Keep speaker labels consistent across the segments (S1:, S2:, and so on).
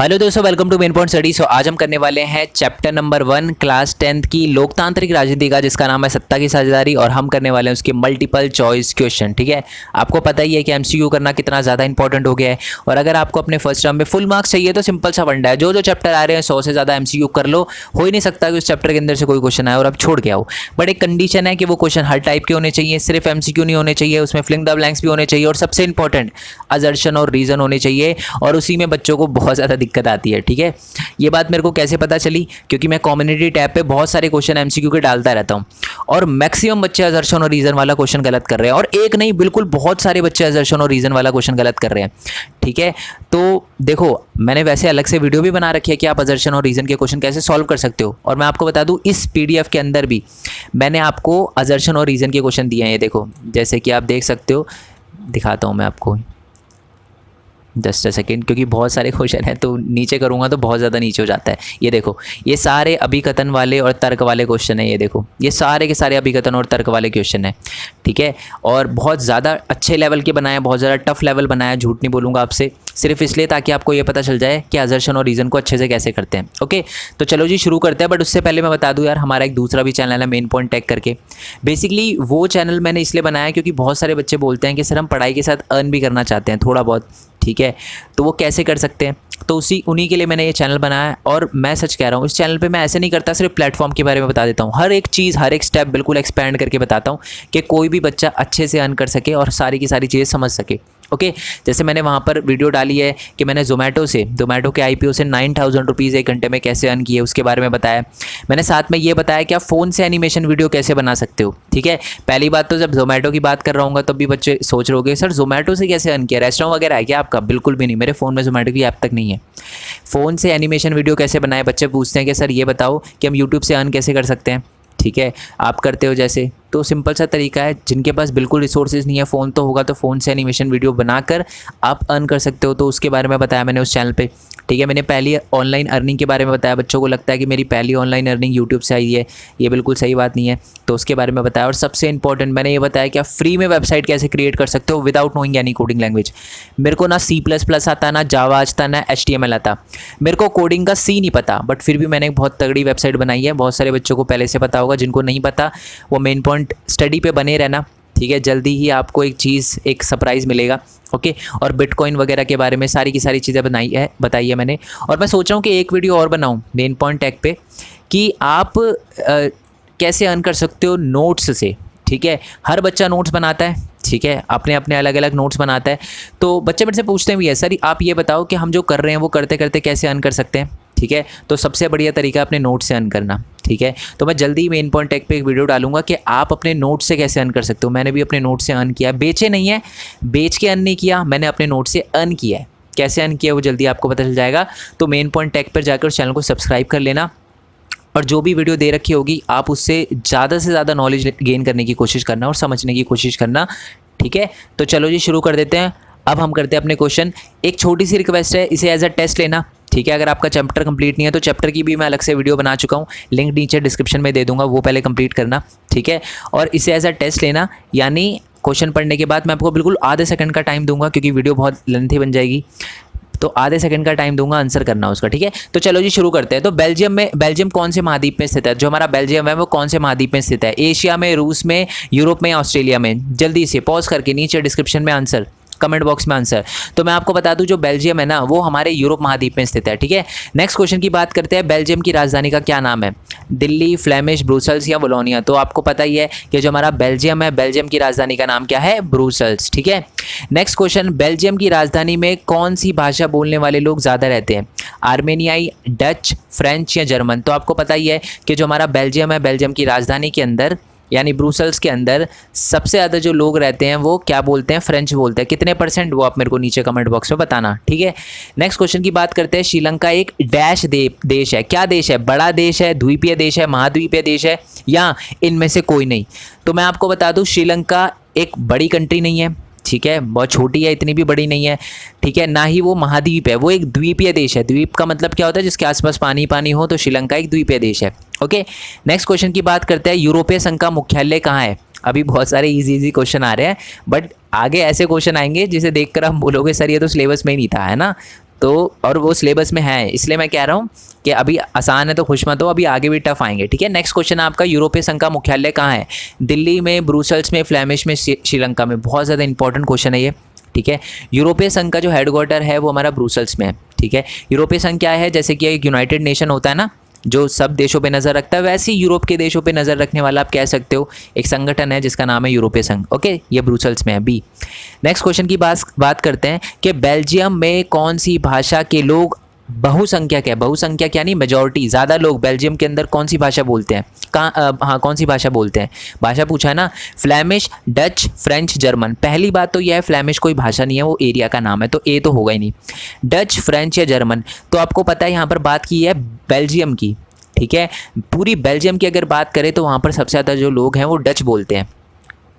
S1: Hello दोस्तों, welcome to main point study. So आज हम करने वाले हैं चैप्टर नंबर 1 क्लास 10th की लोकतांत्रिक राजनीति का, जिसका नाम है सत्ता की साझेदारी, और हम करने वाले हैं उसके मल्टीपल चॉइस क्वेश्चन। ठीक है, आपको पता ही है कि एमसीक्यू करना कितना ज़्यादा इंपॉर्टेंट हो गया है। और अगर आपको अपने फर्स्ट टर्म में फुल मार्क्स चाहिए तो सिंपल सा फंडा है, जो जो चैप्टर आ रहे हैं 100 से ज़्यादा एमसीक्यू कर लो। हो ही नहीं सकता कि उस चैप्टर के अंदर से कोई क्वेश्चन आए और आप छोड़ के आओ। बट एक कंडीशन है कि वो क्वेश्चन हर टाइप के होने चाहिए, सिर्फ एमसीक्यू नहीं होने चाहिए, उसमें फिलिंग द ब्लैंक्स भी होने चाहिए, और सबसे इंपॉर्टेंट असर्शन और रीज़न होने चाहिए। और उसी में बच्चों को बहुत ज़्यादा दिक्कत आती है। ठीक है, ये बात मेरे को कैसे पता चली? क्योंकि मैं कम्युनिटी टैब पे बहुत सारे क्वेश्चन एमसीक्यू के डालता रहता हूँ, और मैक्सिमम बच्चे असर्शन और रीजन वाला क्वेश्चन गलत कर रहे हैं। और एक नहीं, बिल्कुल बहुत सारे बच्चे असर्शन और रीजन वाला क्वेश्चन गलत कर रहे हैं। ठीक है, तो देखो, मैंने वैसे अलग से वीडियो भी बना रखी है कि आप असर्शन और रीजन के क्वेश्चन कैसे सॉल्व कर सकते हो। और मैं आपको बता दूं, इस पीडीएफ के अंदर भी मैंने आपको असर्शन और रीजन के क्वेश्चन दिए हैं। ये देखो, जैसे कि आप देख सकते हो, दिखाता हूँ मैं आपको जस्ट अ सेकेंड, क्योंकि बहुत सारे क्वेश्चन हैं तो नीचे करूँगा तो बहुत ज़्यादा नीचे हो जाता है। ये देखो, ये सारे अभिकथन वाले और तर्क वाले क्वेश्चन हैं। ये देखो, ये सारे के सारे अभिकथन और तर्क वाले क्वेश्चन हैं। ठीक है, और बहुत ज़्यादा अच्छे लेवल के बनाए, बहुत ज़्यादा टफ लेवल बनाया, झूठ नहीं बोलूँगा आपसे, सिर्फ इसलिए ताकि आपको ये पता चल जाए कि असर्शन और रीज़न को अच्छे से कैसे करते हैं। ओके, तो चलो जी शुरू करते हैं। बट उससे पहले मैं बता दूं यार, हमारा एक दूसरा भी चैनल है मेन पॉइंट टेक करके। बेसिकली वो चैनल मैंने इसलिए बनाया क्योंकि बहुत सारे बच्चे बोलते हैं कि सर हम पढ़ाई के साथ अर्न भी करना चाहते हैं थोड़ा बहुत। ठीक है, तो वो कैसे कर सकते हैं? तो उन्हीं के लिए मैंने ये चैनल बनाया है। और मैं सच कह रहा हूँ, इस चैनल पे मैं ऐसे नहीं करता सिर्फ प्लेटफॉर्म के बारे में बता देता हूँ, हर एक चीज़, हर एक स्टेप बिल्कुल एक्सपैंड करके बताता हूँ कि कोई भी बच्चा अच्छे से अर्न कर सके और सारी की सारी चीज़ें समझ सके। ओके, जैसे मैंने वहाँ पर वीडियो डाली है कि मैंने जोमेटो के आईपीओ से 9000 रुपीज़ एक घंटे में कैसे अर्न किए, उसके बारे में बताया। मैंने साथ में ये बताया कि आप फ़ोन से एनिमेशन वीडियो कैसे बना सकते हो। ठीक है, पहली बात तो जब जोमेटो की बात कर रहा हूँ तब भी बच्चे सोच रहे होंगे सर जोमेटो से कैसे अर्न किया, रेस्टोरेंट वगैरह है क्या आपका? बिल्कुल भी नहीं, मेरे फ़ोन में जोमेटो की ऐप तक नहीं है। फ़ोन से एनिमेशन वीडियो कैसे बनाए? बच्चे पूछते हैं कि सर ये बताओ कि हम यूट्यूब से अर्न कैसे कर सकते हैं। ठीक है, आप करते हो जैसे, तो सिंपल सा तरीका है, जिनके पास बिल्कुल रिसोर्सेज नहीं है, फ़ोन तो होगा, तो फ़ोन से एनिमेशन वीडियो बनाकर आप अर्न कर सकते हो। तो उसके बारे में बताया मैंने उस चैनल पे। ठीक है, मैंने पहली ऑनलाइन अर्निंग के बारे में बताया। बच्चों को लगता है कि मेरी पहली ऑनलाइन अर्निंग यूट्यूब से आई है, ये बिल्कुल सही बात नहीं है, तो उसके बारे में बताया। और सबसे इंपॉर्टेंट मैंने ये बताया कि आप फ्री में वेबसाइट कैसे क्रिएट कर सकते हो without knowing any coding language. मेरे को ना C++ आता, ना जावा आता, ना HTML आता, मेरे को कोडिंग का C नहीं पता, बट फिर भी मैंने एक बहुत तगड़ी वेबसाइट बनाई है। बहुत सारे बच्चों को पहले से पता होगा, जिनको नहीं पता वो मेन पॉइंट स्टडी पे बने रहना। ठीक है, जल्दी ही आपको एक चीज़, एक सरप्राइज़ मिलेगा। ओके, और बिटकॉइन वगैरह के बारे में सारी की सारी चीज़ें बताई है मैंने। और मैं सोच रहा हूँ कि एक वीडियो और बनाऊँ मेन पॉइंट टेक पे कि आप कैसे अर्न कर सकते हो नोट्स से। ठीक है, हर बच्चा नोट्स बनाता है। ठीक है, अपने अपने अलग अलग नोट्स बनाता है। तो बच्चे मेरे से पूछते हैं भी है, सर आप ये बताओ कि हम जो कर रहे हैं वो करते करते कैसे अर्न कर सकते हैं। ठीक है, तो सबसे बढ़िया तरीका अपने नोट से अर्न करना। ठीक है, तो मैं जल्दी मेन पॉइंट टेक पे एक वीडियो डालूंगा कि आप अपने नोट से कैसे अर्न कर सकते हो। मैंने भी अपने नोट से अर्न किया, बेचे नहीं है, बेच के अर्न नहीं किया, मैंने अपने नोट से अर्न किया है। कैसे अर्न किया वो जल्दी आपको पता चल जाएगा। तो मेन पॉइंट टेक पर जाकर उस चैनल को सब्सक्राइब कर लेना, और जो भी वीडियो दे रखी होगी आप उससे ज़्यादा से ज़्यादा नॉलेज गेन करने की कोशिश करना और समझने की कोशिश करना। ठीक है, तो चलो जी शुरू कर देते हैं। अब हम करते हैं अपने क्वेश्चन। एक छोटी सी रिक्वेस्ट है, इसे एज अ टेस्ट लेना। ठीक है, अगर आपका चैप्टर कंप्लीट नहीं है तो चैप्टर की भी मैं अलग से वीडियो बना चुका हूँ, लिंक नीचे डिस्क्रिप्शन में दे दूंगा, वो पहले कंप्लीट करना। ठीक है, और इसे एज अ टेस्ट लेना, यानी क्वेश्चन पढ़ने के बाद मैं आपको बिल्कुल आधे सेकंड का टाइम दूंगा, क्योंकि वीडियो बहुत लेंथी बन जाएगी, तो आधे सेकंड का टाइम दूंगा, आंसर करना उसका। ठीक है, तो चलो जी शुरू करते हैं। तो बेल्जियम कौन से महाद्वीप में स्थित है? जो हमारा बेल्जियम है वो कौन से महाद्वीप में स्थित है? एशिया में, रूस में, यूरोप में, ऑस्ट्रेलिया में? जल्दी से पॉज करके नीचे डिस्क्रिप्शन में आंसर, कमेंट बॉक्स में आंसर। तो मैं आपको बता दूं, जो बेल्जियम है ना वो हमारे यूरोप महाद्वीप में स्थित है। ठीक है, नेक्स्ट क्वेश्चन की बात करते हैं। बेल्जियम की राजधानी का क्या नाम है? दिल्ली, फ्लेमिश, ब्रुसेल्स या वोलोनिया? तो आपको पता ही है कि जो हमारा बेल्जियम है, बेल्जियम की राजधानी का नाम क्या है? ब्रुसेल्स। ठीक है, नेक्स्ट क्वेश्चन, बेल्जियम की राजधानी में कौन सी भाषा बोलने वाले लोग ज़्यादा रहते हैं? आर्मेनियाई, डच, फ्रेंच या जर्मन? तो आपको पता ही है कि जो हमारा बेल्जियम है, बेल्जियम की राजधानी के अंदर यानी ब्रुसेल्स के अंदर सबसे ज़्यादा जो लोग रहते हैं वो क्या बोलते हैं? फ्रेंच बोलते हैं। कितने %? वो आप मेरे को नीचे कमेंट बॉक्स में बताना। ठीक है, नेक्स्ट क्वेश्चन की बात करते हैं। श्रीलंका एक डैश देश है, क्या देश है? बड़ा देश है, द्वीपीय देश है, महाद्वीपीय देश है, या इनमें से कोई नहीं? तो मैं आपको बता दूं, श्रीलंका एक बड़ी कंट्री नहीं है। ठीक है, बहुत छोटी है, इतनी भी बड़ी नहीं है। ठीक है, ना ही वो महाद्वीप है, वो एक द्वीपीय देश है। द्वीप का मतलब क्या होता है? जिसके आसपास पानी पानी हो, तो श्रीलंका एक द्वीपीय देश है। ओके, नेक्स्ट क्वेश्चन की बात करते हैं। यूरोपीय संघ का मुख्यालय कहाँ है? अभी बहुत सारे इजी क्वेश्चन आ रहे हैं, बट आगे ऐसे क्वेश्चन आएंगे जिसे देखकर आप बोलोगे सर ये तो सिलेबस में ही नहीं था, है ना? तो और वो सिलेबस में है, इसलिए मैं कह रहा हूँ कि अभी आसान है तो खुश मत हो, अभी आगे भी टफ आएंगे, ठीक है। नेक्स्ट क्वेश्चन आपका, यूरोपीय संघ का मुख्यालय कहाँ है? दिल्ली में, ब्रुसेल्स में, फ्लेमिश में, श्रीलंका में। बहुत ज़्यादा इंपॉर्टेंट क्वेश्चन है ये, ठीक है। यूरोपीय संघ का जो हेडक्वार्टर है वो हमारा ब्रुसेल्स में है, ठीक है। यूरोपीय संघ क्या है? जैसे कि एक यूनाइटेड नेशन होता है ना, जो सब देशों पे नज़र रखता है, वैसे ही यूरोप के देशों पे नज़र रखने वाला आप कह सकते हो एक संगठन है जिसका नाम है यूरोपीय संघ। ओके, ये ब्रुसेल्स में है, बी। नेक्स्ट क्वेश्चन की बात करते हैं कि बेल्जियम में कौन सी भाषा के लोग बहुसंख्यक है? बहुसंख्यक यानी मेजॉरिटी, ज़्यादा लोग बेल्जियम के अंदर कौन सी भाषा बोलते हैं? हाँ, कौन सी भाषा बोलते हैं? भाषा पूछा है ना, फ्लैमिश, डच, फ्रेंच, जर्मन। पहली बात तो यह है, फ्लैमिश कोई भाषा नहीं है, वो एरिया का नाम है, तो ए तो होगा ही नहीं। डच, फ्रेंच या जर्मन, तो आपको पता है यहाँ पर बात की है बेल्जियम की, ठीक है। पूरी बेल्जियम की अगर बात करें तो वहाँ पर सबसे ज़्यादा जो लोग हैं वो डच बोलते हैं,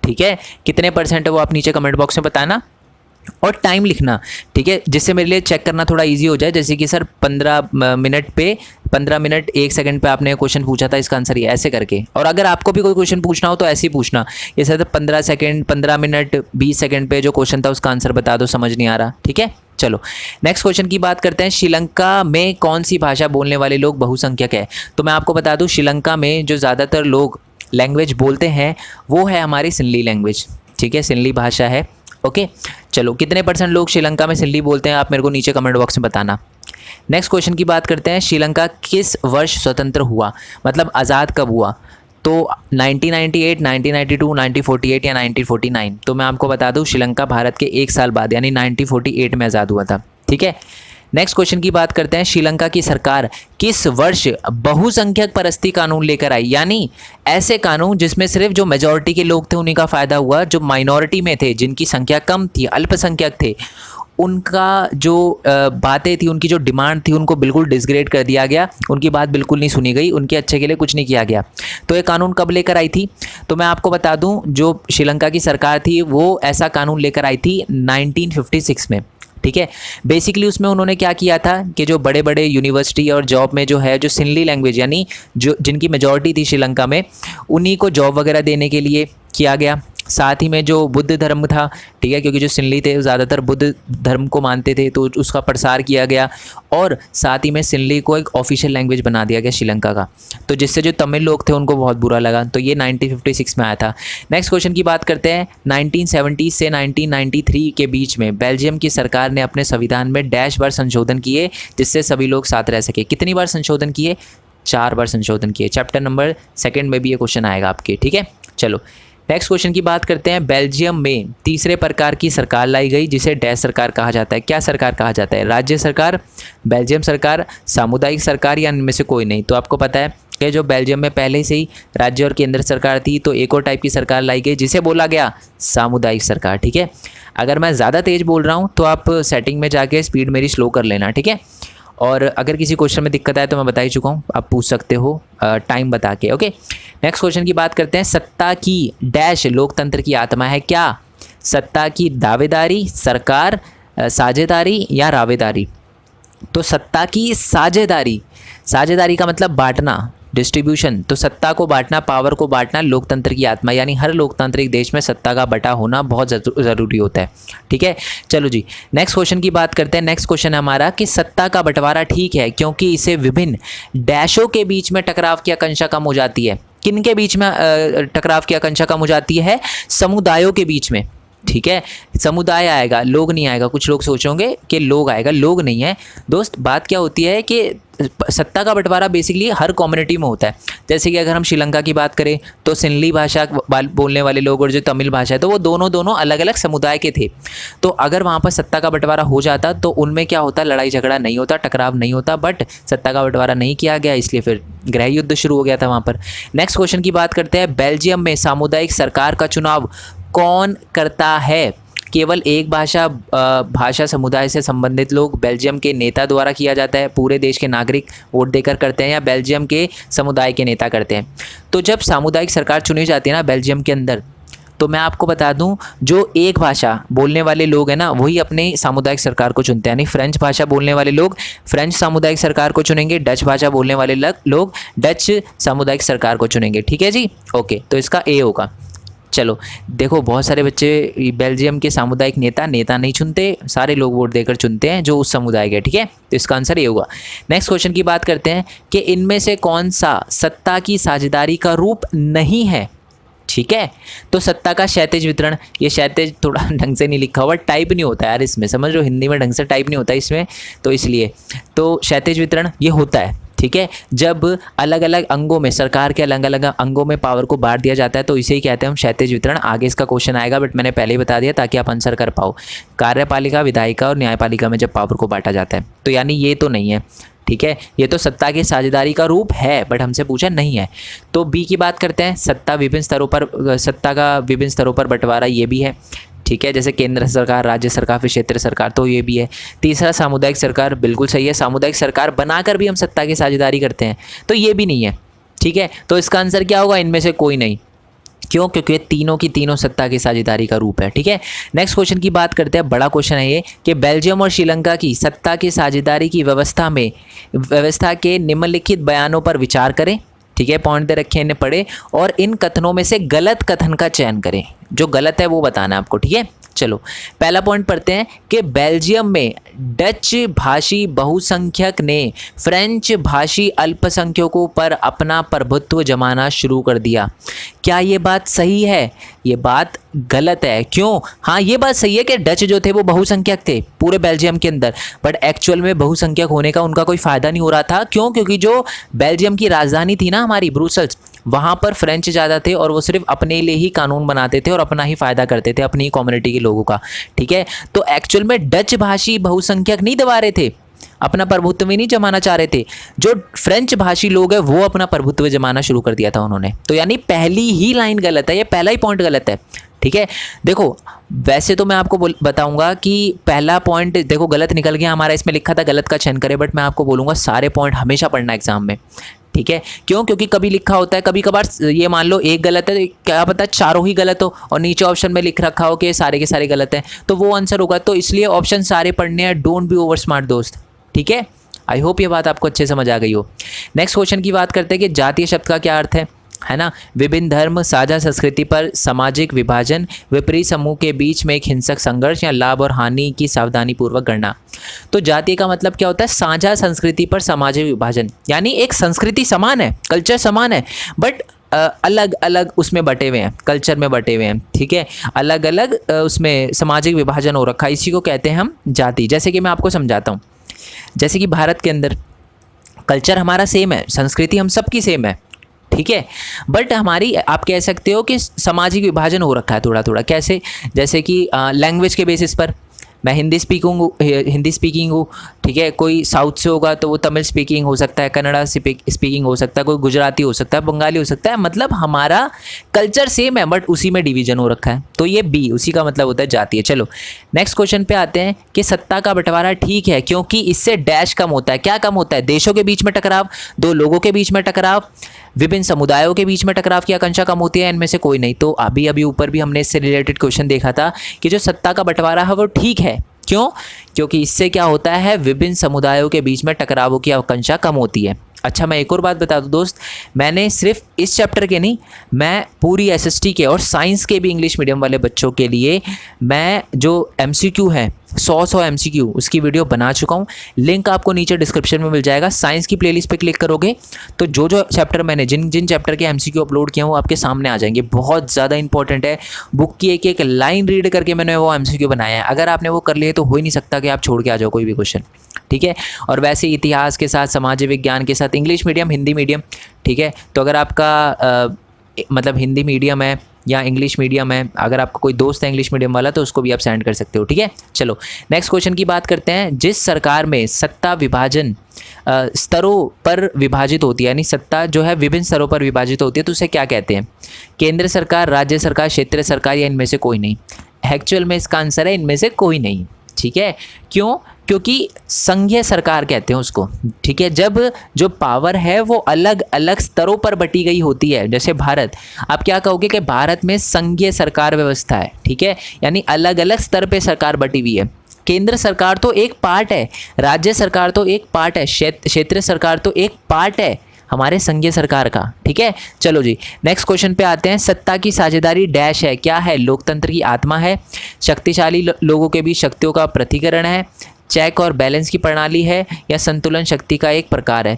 S1: ठीक है। कितने परसेंट है वो आप नीचे कमेंट बॉक्स में बताना और टाइम लिखना, ठीक है, जिससे मेरे लिए चेक करना थोड़ा इजी हो जाए। जैसे कि सर 15 मिनट 1 सेकंड पे आपने क्वेश्चन पूछा था, इसका आंसर ये, ऐसे करके। और अगर आपको भी कोई क्वेश्चन पूछना हो तो ऐसे ही पूछना, ये सर 15 सेकंड, 15 मिनट 20 सेकंड पे जो क्वेश्चन था उसका आंसर बता दो, समझ नहीं आ रहा, ठीक है। चलो नेक्स्ट क्वेश्चन की बात करते हैं, श्रीलंका में कौन सी भाषा बोलने वाले लोग बहुसंख्यक है? तो मैं आपको बता दूं, श्रीलंका में जो ज़्यादातर लोग लैंग्वेज बोलते हैं वो है हमारी सिंहली लैंग्वेज, ठीक है, सिंहली भाषा है। ओके, चलो कितने परसेंट लोग श्रीलंका में सिंहली बोलते हैं आप मेरे को नीचे कमेंट बॉक्स में बताना। नेक्स्ट क्वेश्चन की बात करते हैं, श्रीलंका किस वर्ष स्वतंत्र हुआ, मतलब आज़ाद कब हुआ? तो 1998, 1992, 1948 या 1949? तो मैं आपको बता दूं, श्रीलंका भारत के 1 साल बाद यानी 1948 में आज़ाद हुआ था, ठीक है। नेक्स्ट क्वेश्चन की बात करते हैं, श्रीलंका की सरकार किस वर्ष बहुसंख्यक परस्ती कानून लेकर आई? यानी ऐसे कानून जिसमें सिर्फ जो मेजॉरिटी के लोग थे उन्हीं का फ़ायदा हुआ, जो माइनॉरिटी में थे, जिनकी संख्या कम थी, अल्पसंख्यक थे, उनका जो बातें थी, उनकी जो डिमांड थी, उनको बिल्कुल डिसग्रेड कर दिया गया, उनकी बात बिल्कुल नहीं सुनी गई, उनके अच्छे के लिए कुछ नहीं किया गया। तो ये कानून कब लेकर आई थी? तो मैं आपको बता दूं, जो श्रीलंका की सरकार थी वो ऐसा कानून लेकर आई थी 1956 में, ठीक है। बेसिकली उसमें उन्होंने क्या किया था कि जो बड़े बड़े यूनिवर्सिटी और जॉब में जो है, जो सिंहली लैंग्वेज यानी जो जिनकी मेजॉरिटी थी श्रीलंका में, उन्हीं को जॉब वगैरह देने के लिए किया गया। साथ ही में जो बुद्ध धर्म था, ठीक है, क्योंकि जो सिंहली थे ज़्यादातर बुद्ध धर्म को मानते थे, तो उसका प्रसार किया गया। और साथ ही में सिंहली को एक ऑफिशियल लैंग्वेज बना दिया गया श्रीलंका का, तो जिससे जो तमिल लोग थे उनको बहुत बुरा लगा। तो ये 1956 में आया था। नेक्स्ट क्वेश्चन की बात करते हैं, 1970 से 1993 के बीच में बेल्जियम की सरकार ने अपने संविधान में डैश बार संशोधन किए जिससे सभी लोग साथ रह सके। कितनी बार संशोधन किए? 4 बार संशोधन किए। चैप्टर नंबर 2 में भी ये क्वेश्चन आएगा आपके, ठीक है। चलो नेक्स्ट क्वेश्चन की बात करते हैं, बेल्जियम में तीसरे प्रकार की सरकार लाई गई जिसे डैश सरकार कहा जाता है। क्या सरकार कहा जाता है? राज्य सरकार, बेल्जियम सरकार, सामुदायिक सरकार या इनमें से कोई नहीं? तो आपको पता है कि जो बेल्जियम में पहले से ही राज्य और केंद्र सरकार थी, तो एक और टाइप की सरकार लाई गई जिसे बोला गया सामुदायिक सरकार, ठीक है। अगर मैं ज़्यादा तेज़ बोल रहा हूँ तो आप सेटिंग में जाके स्पीड मेरी स्लो कर लेना, ठीक है। और अगर किसी क्वेश्चन में दिक्कत आए तो मैं बता ही चुका हूँ, आप पूछ सकते हो टाइम बता के। ओके, नेक्स्ट क्वेश्चन की बात करते हैं, सत्ता की डैश लोकतंत्र की आत्मा है। क्या? सत्ता की दावेदारी, सरकार, साझेदारी या रावेदारी? तो सत्ता की साझेदारी, साझेदारी का मतलब बांटना, डिस्ट्रीब्यूशन। तो सत्ता को बांटना, पावर को बांटना लोकतंत्र की आत्मा, यानी हर लोकतांत्रिक देश में सत्ता का बटा होना बहुत ज़रूरी होता है, ठीक है। चलो जी, नेक्स्ट क्वेश्चन की बात करते हैं। नेक्स्ट क्वेश्चन है हमारा कि सत्ता का बंटवारा ठीक है क्योंकि इसे विभिन्न डैशों के बीच में टकराव की आकांक्षा कम हो जाती है। किन के बीच में टकराव की आकांक्षा कम हो जाती है? समुदायों के बीच में, ठीक है। समुदाय आएगा, लोग नहीं आएगा। कुछ लोग सोचोगे कि लोग आएगा, लोग नहीं है दोस्त। बात क्या होती है कि सत्ता का बंटवारा बेसिकली हर कम्युनिटी में होता है। जैसे कि अगर हम श्रीलंका की बात करें तो सिंहली भाषा बोलने वाले लोग और जो तमिल भाषा है, तो वो दोनों अलग अलग समुदाय के थे। तो अगर वहाँ पर सत्ता का बंटवारा हो जाता तो उनमें क्या होता, लड़ाई झगड़ा नहीं होता, टकराव नहीं होता। बट सत्ता का बंटवारा नहीं किया गया, इसलिए फिर गृह युद्ध शुरू हो गया था वहाँ पर। नेक्स्ट क्वेश्चन की बात करते हैं, बेल्जियम में सामुदायिक सरकार का चुनाव कौन करता है? केवल एक भाषा समुदाय से संबंधित लोग, बेल्जियम के नेता द्वारा किया जाता है, पूरे देश के नागरिक वोट देकर करते हैं, या बेल्जियम के समुदाय के नेता करते हैं? तो जब सामुदायिक सरकार चुनी जाती है ना बेल्जियम के अंदर, तो मैं आपको बता दूं, जो एक भाषा बोलने वाले लोग हैं ना वही अपने सामुदायिक सरकार को चुनते हैं। यानी फ्रेंच भाषा बोलने वाले लोग फ्रेंच सामुदायिक सरकार को चुनेंगे, डच भाषा बोलने वाले लोग डच सामुदायिक सरकार को चुनेंगे, ठीक है जी। ओके, तो इसका ए होगा। चलो देखो, बहुत सारे बच्चे बेल्जियम के सामुदायिक नेता नहीं चुनते, सारे लोग वोट देकर चुनते हैं जो उस समुदाय के, ठीक है। तो इसका आंसर ये होगा। नेक्स्ट क्वेश्चन की बात करते हैं कि इनमें से कौन सा सत्ता की साझेदारी का रूप नहीं है, ठीक है। तो सत्ता का क्षैतिज वितरण, ये क्षैतिज थोड़ा ढंग से नहीं लिखा हुआ, टाइप नहीं होता यार इसमें, समझ लो, हिंदी में ढंग से टाइप नहीं होता इसमें, तो इसलिए तो क्षैतिज वितरण ये होता है, ठीक है। जब अलग अलग अंगों में, सरकार के अलग अलग अंगों में पावर को बांट दिया जाता है तो इसे ही कहते हैं हम क्षैतिज वितरण। आगे इसका क्वेश्चन आएगा, बट मैंने पहले ही बता दिया ताकि आप आंसर कर पाओ। कार्यपालिका, विधायिका और न्यायपालिका में जब पावर को बांटा जाता है, तो यानी ये तो नहीं है, ठीक है। ये तो सत्ता की साझेदारी का रूप है, बट हमसे पूछा नहीं है। तो बी की बात करते हैं, सत्ता विभिन्न स्तरों पर, सत्ता का विभिन्न स्तरों पर बंटवारा, ये भी है, ठीक है। जैसे केंद्र सरकार, राज्य सरकार, फिर क्षेत्रीय सरकार, तो ये भी है। तीसरा सामुदायिक सरकार, बिल्कुल सही है, सामुदायिक सरकार बनाकर भी हम सत्ता की साझेदारी करते हैं, तो ये भी नहीं है, ठीक है। तो इसका आंसर क्या होगा, इनमें से कोई नहीं। क्यों? क्योंकि तीनों की तीनों सत्ता की साझेदारी का रूप है, ठीक है। नेक्स्ट क्वेश्चन की बात करते हैं, बड़ा क्वेश्चन है ये कि बेल्जियम और श्रीलंका की सत्ता की साझेदारी की व्यवस्था के निम्नलिखित बयानों पर विचार करें, ठीक है। पॉइंट दे रखे, इन्हें पढ़े और इन कथनों में से गलत कथन का चयन करें, जो गलत है वो बताना है आपको, ठीक है। चलो पहला पॉइंट पढ़ते हैं कि बेल्जियम में डच भाषी बहुसंख्यक ने फ्रेंच भाषी अल्पसंख्यकों पर अपना प्रभुत्व जमाना शुरू कर दिया। क्या ये बात सही है? ये बात गलत है। क्यों? हाँ, ये बात सही है कि डच जो थे वो बहुसंख्यक थे पूरे बेल्जियम के अंदर, बट एक्चुअल में बहुसंख्यक होने का उनका कोई फ़ायदा नहीं हो रहा था। क्यों? क्योंकि जो बेल्जियम की राजधानी थी ना हमारी, ब्रुसेल्स, वहाँ पर फ्रेंच ज़्यादा थे और वो सिर्फ अपने लिए ही कानून बनाते थे और अपना ही फ़ायदा करते थे, अपनी ही कम्युनिटी के लोगों का, ठीक है। तो एक्चुअल में डच भाषी बहुसंख्यक नहीं दबा रहे थे, अपना प्रभुत्व नहीं जमाना चाह रहे थे। जो फ्रेंच भाषी लोग हैं वो अपना प्रभुत्व जमाना शुरू कर दिया था उन्होंने। तो यानी पहली ही लाइन गलत है, ये पहला ही पॉइंट गलत है, ठीक है। देखो वैसे तो मैं आपको बताऊंगा कि पहला पॉइंट देखो गलत निकल गया हमारा, इसमें लिखा था गलत का चयन करें, बट मैं आपको बोलूँगा सारे पॉइंट हमेशा पढ़ना एग्जाम में, ठीक है। क्यों? क्योंकि कभी लिखा होता है, कभी कभार ये मान लो एक गलत है, क्या पता चारों ही गलत हो और नीचे ऑप्शन में लिख रखा हो कि सारे के सारे गलत हैं, तो वो आंसर होगा। तो इसलिए ऑप्शन सारे पढ़ने हैं, डोंट बी ओवर स्मार्ट दोस्त, ठीक है। आई होप ये बात आपको अच्छे समझ आ गई हो। नेक्स्ट क्वेश्चन की बात करते हैं कि जातीय शब्द का क्या अर्थ है ना। विभिन्न धर्म, साझा संस्कृति पर सामाजिक विभाजन, विपरीत समूह के बीच में एक हिंसक संघर्ष या लाभ और हानि की सावधानी पूर्वक गणना। तो जातीय का मतलब क्या होता है? साझा संस्कृति पर सामाजिक विभाजन, यानी एक संस्कृति समान है, कल्चर समान है, बट अलग अलग उसमें बटे हुए हैं, कल्चर में बटे हुए हैं, ठीक है। अलग अलग उसमें सामाजिक विभाजन हो रखा है, इसी को कहते हैं हम जाति। जैसे कि मैं आपको समझाता हूँ, जैसे कि भारत के अंदर कल्चर हमारा सेम है, संस्कृति हम सबकी सेम है, ठीक है, बट हमारी आप कह सकते हो कि सामाजिक विभाजन हो रखा है थोड़ा थोड़ा। कैसे? जैसे कि लैंग्वेज के बेसिस पर मैं हिंदी स्पीकिंग हूँ, ठीक है। कोई साउथ से होगा तो वो तमिल स्पीकिंग हो सकता है, कन्नड़ा स्पीकिंग हो सकता है, कोई गुजराती हो सकता है, बंगाली हो सकता है। मतलब हमारा कल्चर सेम है बट उसी में डिवीजन हो रखा है, तो ये बी, उसी का मतलब होता है जातीय। चलो नेक्स्ट क्वेश्चन पे आते हैं कि सत्ता का बंटवारा ठीक है क्योंकि इससे डैश कम होता है। क्या कम होता है? देशों के बीच में टकराव, दो लोगों के बीच में टकराव, विभिन्न समुदायों के बीच में टकराव की आकांक्षा कम होती है। इनमें से कोई नहीं। तो अभी अभी ऊपर भी हमने इससे रिलेटेड क्वेश्चन देखा था कि जो सत्ता का बंटवारा है वो ठीक है। क्यों? क्योंकि इससे क्या होता है, विभिन्न समुदायों के बीच में टकरावों की आकांक्षा कम होती है। अच्छा, मैं एक और बात बता दूं दोस्त, मैंने सिर्फ इस चैप्टर के नहीं, मैं पूरी एसएसटी के और साइंस के भी इंग्लिश मीडियम वाले बच्चों के लिए मैं जो एमसीक्यू है 100 एमसीक्यू उसकी वीडियो बना चुका हूँ। लिंक आपको नीचे डिस्क्रिप्शन में मिल जाएगा। साइंस की प्लेलिस्ट पे क्लिक करोगे तो जो जो चैप्टर मैंने जिन चैप्टर के एमसीक्यू अपलोड किया वो आपके सामने आ जाएंगे। बहुत ज़्यादा इंपॉर्टेंट है, बुक की एक एक लाइन रीड करके मैंने वो एमसीक्यू बनाया है। अगर आपने वो कर लिए तो हो ही नहीं सकता कि आप छोड़ के आ जाओ कोई भी क्वेश्चन, ठीक है। और वैसे इतिहास के साथ, सामाजिक विज्ञान के साथ इंग्लिश मीडियम, हिंदी मीडियम, ठीक है। तो अगर आपका मतलब हिंदी मीडियम है या इंग्लिश मीडियम है, अगर आपका कोई दोस्त है इंग्लिश मीडियम वाला तो उसको भी आप सेंड कर सकते हो, ठीक है। चलो नेक्स्ट क्वेश्चन की बात करते हैं। जिस सरकार में सत्ता विभाजन स्तरों पर विभाजित होती है, यानी सत्ता जो है विभिन्न स्तरों पर विभाजित होती है, तो उसे क्या कहते हैं? केंद्र सरकार, राज्य सरकार, क्षेत्रीय सरकार या इनमें से कोई नहीं? एक्चुअल में इसका आंसर है इनमें से कोई नहीं, ठीक है। क्यों? क्योंकि संघीय सरकार कहते हैं उसको, ठीक है। जब जो पावर है वो अलग अलग स्तरों पर बटी गई होती है, जैसे भारत, आप क्या कहोगे कि भारत में संघीय सरकार व्यवस्था है, ठीक है, यानी अलग अलग स्तर पे सरकार बटी हुई है। केंद्र सरकार तो एक पार्ट है, राज्य सरकार तो एक पार्ट है, क्षेत्रीय सरकार तो एक पार्ट है हमारे संघीय सरकार का। ठीक है, चलो जी नेक्स्ट क्वेश्चन पे आते हैं। सत्ता की साझेदारी डैश है, क्या है? लोकतंत्र की आत्मा है, शक्तिशाली लोगों के बीच शक्तियों का प्रतिकरण है, चेक और बैलेंस की प्रणाली है, या संतुलन शक्ति का एक प्रकार है।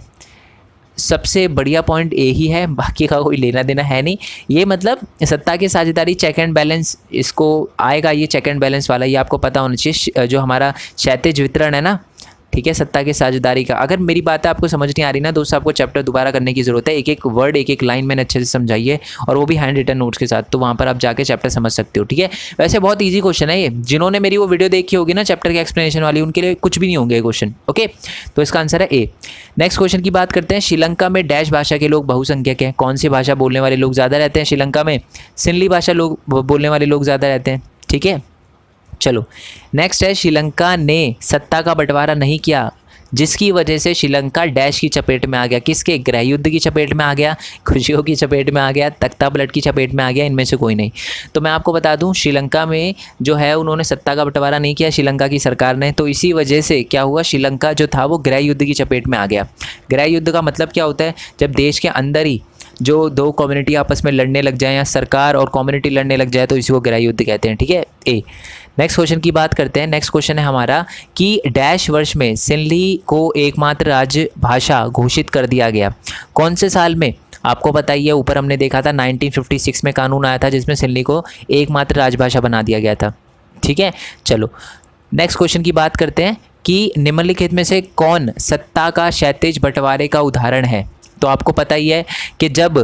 S1: सबसे बढ़िया पॉइंट ए ही है, बाकी का कोई लेना देना है नहीं। ये मतलब सत्ता की साझेदारी चेक एंड बैलेंस, इसको आएगा ये चेक एंड बैलेंस वाला, ये आपको पता होना चाहिए। जो हमारा क्षैतिज वितरण है ना, ठीक है, सत्ता की साझेदारी का। अगर मेरी बात आपको समझ नहीं आ रही ना दोस्त, आपको चैप्टर दोबारा करने की ज़रूरत है। एक एक वर्ड एक एक लाइन मैंने अच्छे से समझाइए, और वो भी हैंड रिटन नोट्स के साथ, तो वहाँ पर आप जाके चैप्टर समझ सकते हो। ठीक है, वैसे बहुत ईजी क्वेश्चन है ये, जिन्होंने मेरी वो वीडियो देखी होगी ना चैप्टर की एक्सप्लेनेशन वाली, उनके लिए कुछ भी नहीं होंगे क्वेश्चन। ओके, तो इसका आंसर है ए। नेक्स्ट क्वेश्चन की बात करते हैं। श्रीलंका में डैश भाषा के लोग बहुसंख्यक हैं, कौन सी भाषा बोलने वाले लोग ज़्यादा रहते हैं श्रीलंका में? सिंहली भाषा लोग बोलने वाले लोग ज़्यादा रहते हैं। ठीक है, चलो नेक्स्ट है, श्रीलंका ने सत्ता का बंटवारा नहीं किया, जिसकी वजह से श्रीलंका डैश की चपेट में आ गया। किसके? गृह युद्ध की चपेट में आ गया, खुशियों की चपेट में आ गया, तख्ता पलट की चपेट में आ गया, इनमें से कोई नहीं। तो मैं आपको बता दूं, श्रीलंका में जो है उन्होंने सत्ता का बंटवारा नहीं किया श्रीलंका की सरकार ने, तो इसी वजह से क्या हुआ, श्रीलंका जो था वो गृह युद्ध की चपेट में आ गया। गृह युद्ध का मतलब क्या होता है? जब देश के अंदर ही जो दो कम्युनिटी आपस में लड़ने लग जाए, या सरकार और कम्युनिटी लड़ने लग जाए, तो इसी को गृह युद्ध कहते हैं। ठीक है, ए। नेक्स्ट क्वेश्चन की बात करते हैं। नेक्स्ट क्वेश्चन है हमारा कि डैश वर्ष में सिंहली को एकमात्र राज्य भाषा घोषित कर दिया गया, कौन से साल में? आपको पता ही है, ऊपर हमने देखा था 1956 में कानून आया था जिसमें सिंहली को एकमात्र राजभाषा बना दिया गया था। ठीक है, चलो नेक्स्ट क्वेश्चन की बात करते हैं कि निम्नलिखित में से कौन सत्ता का क्षैतिज बंटवारे का उदाहरण है? तो आपको पता ही है कि जब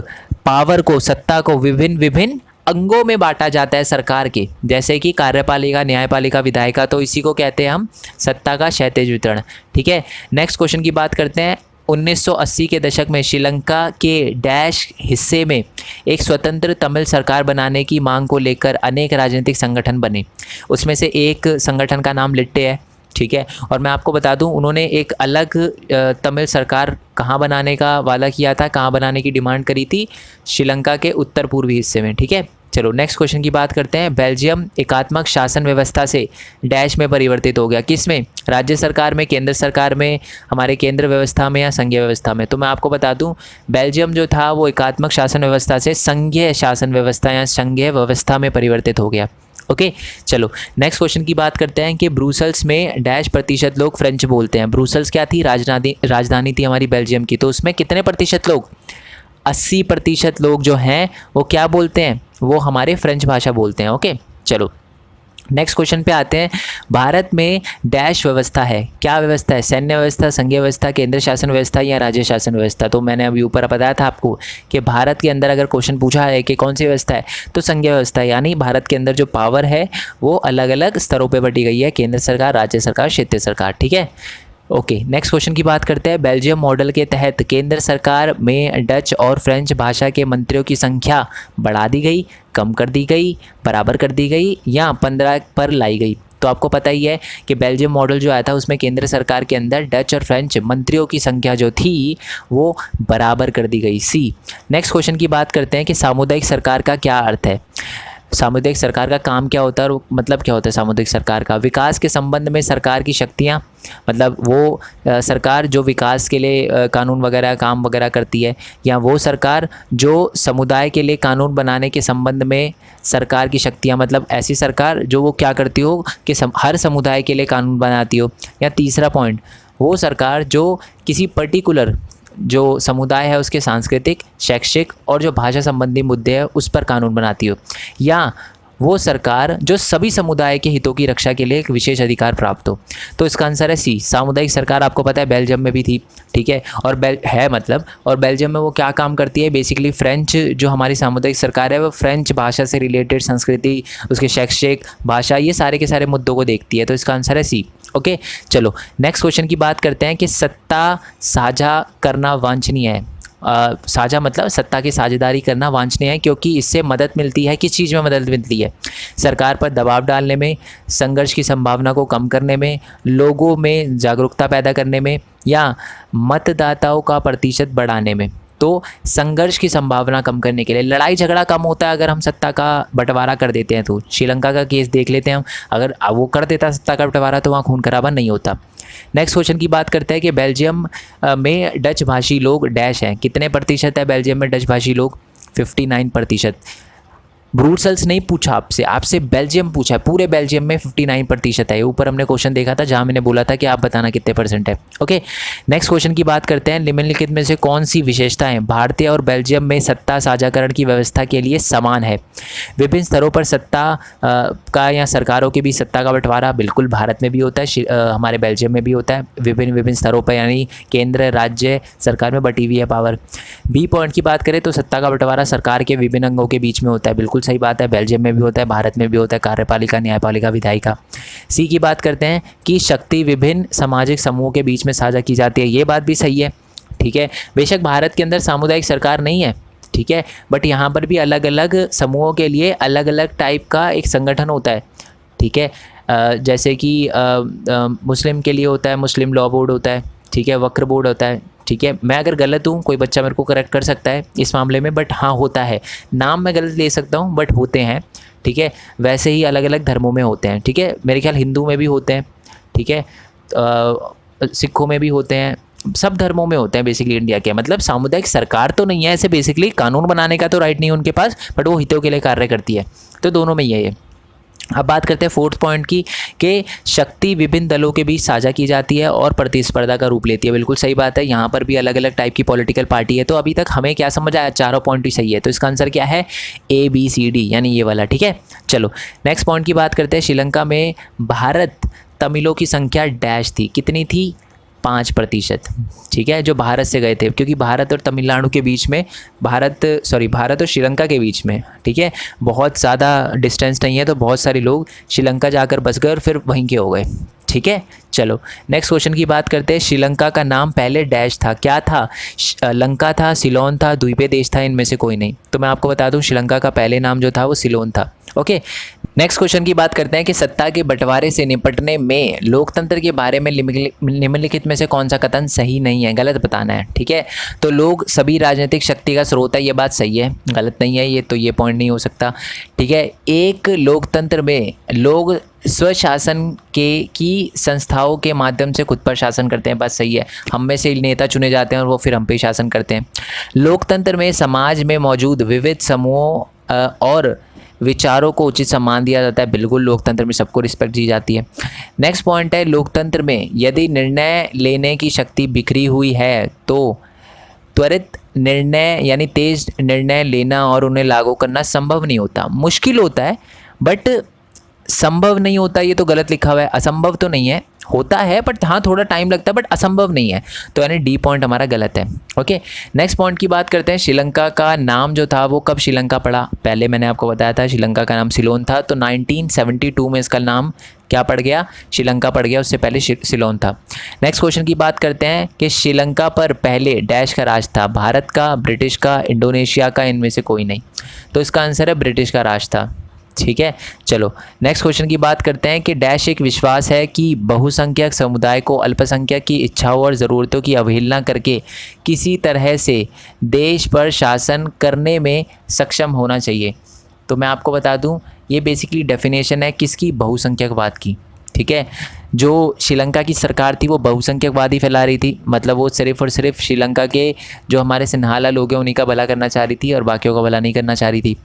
S1: पावर को, सत्ता को विभिन्न अंगों में बांटा जाता है सरकार के, जैसे कि कार्यपालिका, न्यायपालिका, विधायिका, तो इसी को कहते हैं हम सत्ता का क्षैतिज वितरण। ठीक है, नेक्स्ट क्वेश्चन की बात करते हैं। 1980 के दशक में श्रीलंका के डैश हिस्से में एक स्वतंत्र तमिल सरकार बनाने की मांग को लेकर अनेक राजनीतिक संगठन बने, उसमें से एक संगठन का नाम लिट्टे है। ठीक है, और मैं आपको बता दूं, उन्होंने एक अलग तमिल सरकार कहाँ बनाने का वादा किया था, कहाँ बनाने की डिमांड करी थी? श्रीलंका के उत्तर पूर्वी हिस्से में। ठीक है, चलो नेक्स्ट क्वेश्चन की बात करते हैं। बेल्जियम एकात्मक शासन व्यवस्था से डैश में परिवर्तित हो गया, किस में? राज्य सरकार में, केंद्र सरकार में, हमारे केंद्र व्यवस्था में, या संघीय व्यवस्था में? तो मैं आपको बता दूं, बेल्जियम जो था वो एकात्मक शासन व्यवस्था से संघीय शासन व्यवस्था या संघीय व्यवस्था में परिवर्तित हो गया। ओके, चलो नेक्स्ट क्वेश्चन की बात करते हैं कि ब्रुसेल्स में डैश प्रतिशत लोग फ्रेंच बोलते हैं। ब्रुसेल्स क्या थी? राजधानी थी हमारी बेल्जियम की, तो उसमें कितने प्रतिशत लोग? 80% लोग जो हैं वो क्या बोलते हैं? वो हमारे फ्रेंच भाषा बोलते हैं। ओके, चलो नेक्स्ट क्वेश्चन पे आते हैं। भारत में डैश व्यवस्था है, क्या व्यवस्था है? सैन्य व्यवस्था, संघीय व्यवस्था, केंद्र शासन व्यवस्था, या राज्य शासन व्यवस्था? तो मैंने अभी ऊपर बताया था आपको कि भारत के अंदर अगर क्वेश्चन पूछा है कि कौन सी व्यवस्था है, तो संघीय व्यवस्था है। यानी भारत के अंदर जो पावर है वो अलग अलग स्तरों पर बटी गई है, केंद्र सरकार, राज्य सरकार, क्षेत्रीय सरकार। ठीक है, ओके, नेक्स्ट क्वेश्चन की बात करते हैं। बेल्जियम मॉडल के तहत केंद्र सरकार में डच और फ्रेंच भाषा के मंत्रियों की संख्या बढ़ा दी गई, कम कर दी गई, बराबर कर दी गई, या 15 पर लाई गई? तो आपको पता ही है कि बेल्जियम मॉडल जो आया था उसमें केंद्र सरकार के अंदर डच और फ्रेंच मंत्रियों की संख्या जो थी वो बराबर कर दी गई, सी। नेक्स्ट क्वेश्चन की बात करते हैं कि सामुदायिक सरकार का क्या अर्थ है? सामुदायिक सरकार का काम क्या होता है और मतलब क्या होता है सामुदायिक सरकार का? विकास के संबंध में सरकार की शक्तियाँ, मतलब वो सरकार जो विकास के लिए कानून वगैरह, काम वगैरह करती है, या वो सरकार जो समुदाय के लिए कानून बनाने के संबंध में सरकार की शक्तियाँ, मतलब ऐसी सरकार जो वो क्या करती हो कि हर समुदाय के लिए कानून बनाती हो, या तीसरा पॉइंट, वो सरकार जो किसी पर्टिकुलर जो समुदाय है उसके सांस्कृतिक, शैक्षिक और जो भाषा संबंधी मुद्दे हैं उस पर कानून बनाती हो, या वो सरकार जो सभी समुदाय के हितों की रक्षा के लिए एक विशेष अधिकार प्राप्त हो। तो इसका आंसर है सी, सामुदायिक सरकार। आपको पता है बेल्जियम में भी थी, ठीक है, और और बेल्जियम में वो क्या काम करती है? बेसिकली फ्रेंच जो हमारी सामुदायिक सरकार है वो फ्रेंच भाषा से रिलेटेड संस्कृति, उसके शैक्षिक, भाषा, ये सारे के सारे मुद्दों को देखती है। तो इसका आंसर है सी। ओके, चलो नेक्स्ट क्वेश्चन की बात करते हैं कि सत्ता साझा करना वांछनीय है। साझा मतलब सत्ता की साझेदारी करना वांछनीय है क्योंकि इससे मदद मिलती है। किस चीज़ में मदद मिलती है? सरकार पर दबाव डालने में, संघर्ष की संभावना को कम करने में, लोगों में जागरूकता पैदा करने में, या मतदाताओं का प्रतिशत बढ़ाने में। तो संघर्ष की संभावना कम करने के लिए, लड़ाई झगड़ा कम होता है अगर हम सत्ता का बंटवारा कर देते हैं। तो श्रीलंका का केस देख लेते हैं हम, अगर वो कर देता सत्ता का बंटवारा तो वहाँ खून खराबा नहीं होता। नेक्स्ट क्वेश्चन की बात करते हैं कि बेल्जियम में डच भाषी लोग डैश हैं, कितने प्रतिशत है बेल्जियम में डच भाषी लोग? 59%। ब्रूसेल्स नहीं पूछा आपसे, आपसे बेल्जियम पूछा है, पूरे बेल्जियम में 59% है। ऊपर हमने क्वेश्चन देखा था जहां मैंने बोला था कि आप बताना कितने परसेंट है। ओके, नेक्स्ट क्वेश्चन की बात करते हैं, निम्नलिखित में से कौन सी विशेषताएं भारतीय और बेल्जियम में सत्ता साझाकरण की व्यवस्था के लिए समान है? विभिन्न स्तरों पर सत्ता का या सरकारों के बीच सत्ता का बंटवारा बिल्कुल भारत में भी होता है, हमारे बेल्जियम में भी होता है, विभिन्न स्तरों पर, यानी केंद्र राज्य सरकार में बटी हुई है पावर। बी पॉइंट की बात करें तो सत्ता का बंटवारा सरकार के विभिन्न अंगों के बीच में होता है, बिल्कुल सही बात है, बेल्जियम में भी होता है, भारत में भी होता है, कार्यपालिका, न्यायपालिका, विधायिका। सी की बात करते हैं कि शक्ति विभिन्न सामाजिक समूहों के बीच में साझा की जाती है, ये बात भी सही है, ठीक है। बेशक भारत के अंदर सामुदायिक सरकार नहीं है, ठीक है, बट यहाँ पर भी अलग अलग समूहों के लिए अलग अलग टाइप का एक संगठन होता है, ठीक है। जैसे कि मुस्लिम के लिए होता है मुस्लिम लॉ बोर्ड होता है, ठीक है, वक्र बोर्ड होता है, ठीक है। मैं अगर गलत हूँ, कोई बच्चा मेरे को करेक्ट कर सकता है इस मामले में, बट हाँ होता है, नाम मैं गलत ले सकता हूँ बट होते हैं, ठीक है। वैसे ही अलग अलग धर्मों में होते हैं, ठीक है, मेरे ख्याल हिंदू में भी होते हैं, ठीक है, सिखों में भी होते हैं, सब धर्मों में होते हैं बेसिकली इंडिया के। मतलब सामुदायिक सरकार तो नहीं है ऐसे, बेसिकली कानून बनाने का तो राइट नहीं है उनके पास, बट वो हितों के लिए कार्य करती है, तो दोनों में ही है ये। अब बात करते हैं फोर्थ पॉइंट की कि शक्ति विभिन्न दलों के बीच साझा की जाती है और प्रतिस्पर्धा का रूप लेती है, बिल्कुल सही बात है, यहाँ पर भी अलग अलग टाइप की पॉलिटिकल पार्टी है। तो अभी तक हमें क्या समझ आया, चारों पॉइंट भी सही है, तो इसका आंसर क्या है? ABCD, यानी ये वाला, ठीक है। चलो नेक्स्ट पॉइंट की बात करते हैं, श्रीलंका में भारत तमिलों की संख्या डैश थी, कितनी थी? 5%, ठीक है, जो भारत से गए थे, क्योंकि भारत और तमिलनाडु के बीच में, भारत और श्रीलंका के बीच में, ठीक है, बहुत ज़्यादा डिस्टेंस नहीं है, तो बहुत सारे लोग श्रीलंका जाकर बस गए और फिर वहीं के हो गए, ठीक है। चलो नेक्स्ट क्वेश्चन की बात करते हैं, श्रीलंका का नाम पहले डैश था, क्या था? लंका था, सिलोन था, द्वीपीय देश था, इनमें से कोई नहीं। तो मैं आपको बता दूं श्रीलंका का पहले नाम जो था वो सिलोन था। ओके, नेक्स्ट क्वेश्चन की बात करते हैं कि सत्ता के बंटवारे से निपटने में लोकतंत्र के बारे में निम्नलिखित में से कौन सा कथन सही नहीं है, गलत बताना है, ठीक है। तो लोग सभी राजनीतिक शक्ति का स्रोत है, ये बात सही है, गलत नहीं है ये, तो ये पॉइंट नहीं हो सकता, ठीक है। एक लोकतंत्र में लोग स्वशासन की संस्थाओं के माध्यम से खुद पर शासन करते हैं, बात सही है, हम में से नेता चुने जाते हैं और वो फिर हम पे शासन करते हैं। लोकतंत्र में समाज में मौजूद विविध समूहों और विचारों को उचित सम्मान दिया जाता है, बिल्कुल लोकतंत्र में सबको रिस्पेक्ट दी जाती है। नेक्स्ट पॉइंट है, लोकतंत्र में यदि निर्णय लेने की शक्ति बिखरी हुई है तो त्वरित निर्णय यानी तेज निर्णय लेना और उन्हें लागू करना संभव नहीं होता, मुश्किल होता है बट संभव नहीं होता, ये तो गलत लिखा हुआ है, असंभव तो नहीं है, होता है बट हाँ थोड़ा टाइम लगता है, बट असंभव नहीं है, तो यानी डी पॉइंट हमारा गलत है। ओके, नेक्स्ट पॉइंट की बात करते हैं, श्रीलंका का नाम जो था वो कब श्रीलंका पड़ा? पहले मैंने आपको बताया था श्रीलंका का नाम सिलोन था, तो 1972 में इसका नाम क्या पड़ गया? श्रीलंका पड़ गया, उससे पहले सिलोन था। नेक्स्ट क्वेश्चन की बात करते हैं कि श्रीलंका पर पहले डैश का राज था, भारत का, ब्रिटिश का, इंडोनेशिया का, इनमें से कोई नहीं, तो इसका आंसर है ब्रिटिश का राज था, ठीक है। चलो नेक्स्ट क्वेश्चन की बात करते हैं कि डैश एक विश्वास है कि बहुसंख्यक समुदाय को अल्पसंख्यक की इच्छाओं और ज़रूरतों की अवहेलना करके किसी तरह से देश पर शासन करने में सक्षम होना चाहिए। तो मैं आपको बता दूं, ये बेसिकली डेफिनेशन है किसकी? बहुसंख्यकवाद की, ठीक है। जो श्रीलंका की सरकार थी वो बहुसंख्यकवाद ही फैला रही थी, मतलब वो सिर्फ और सिर्फ श्रीलंका के जो हमारे सिन्हाला लोग हैं उन्हीं का भला करना चाह रही थी और बाकियों का भला नहीं करना चाह रही थी,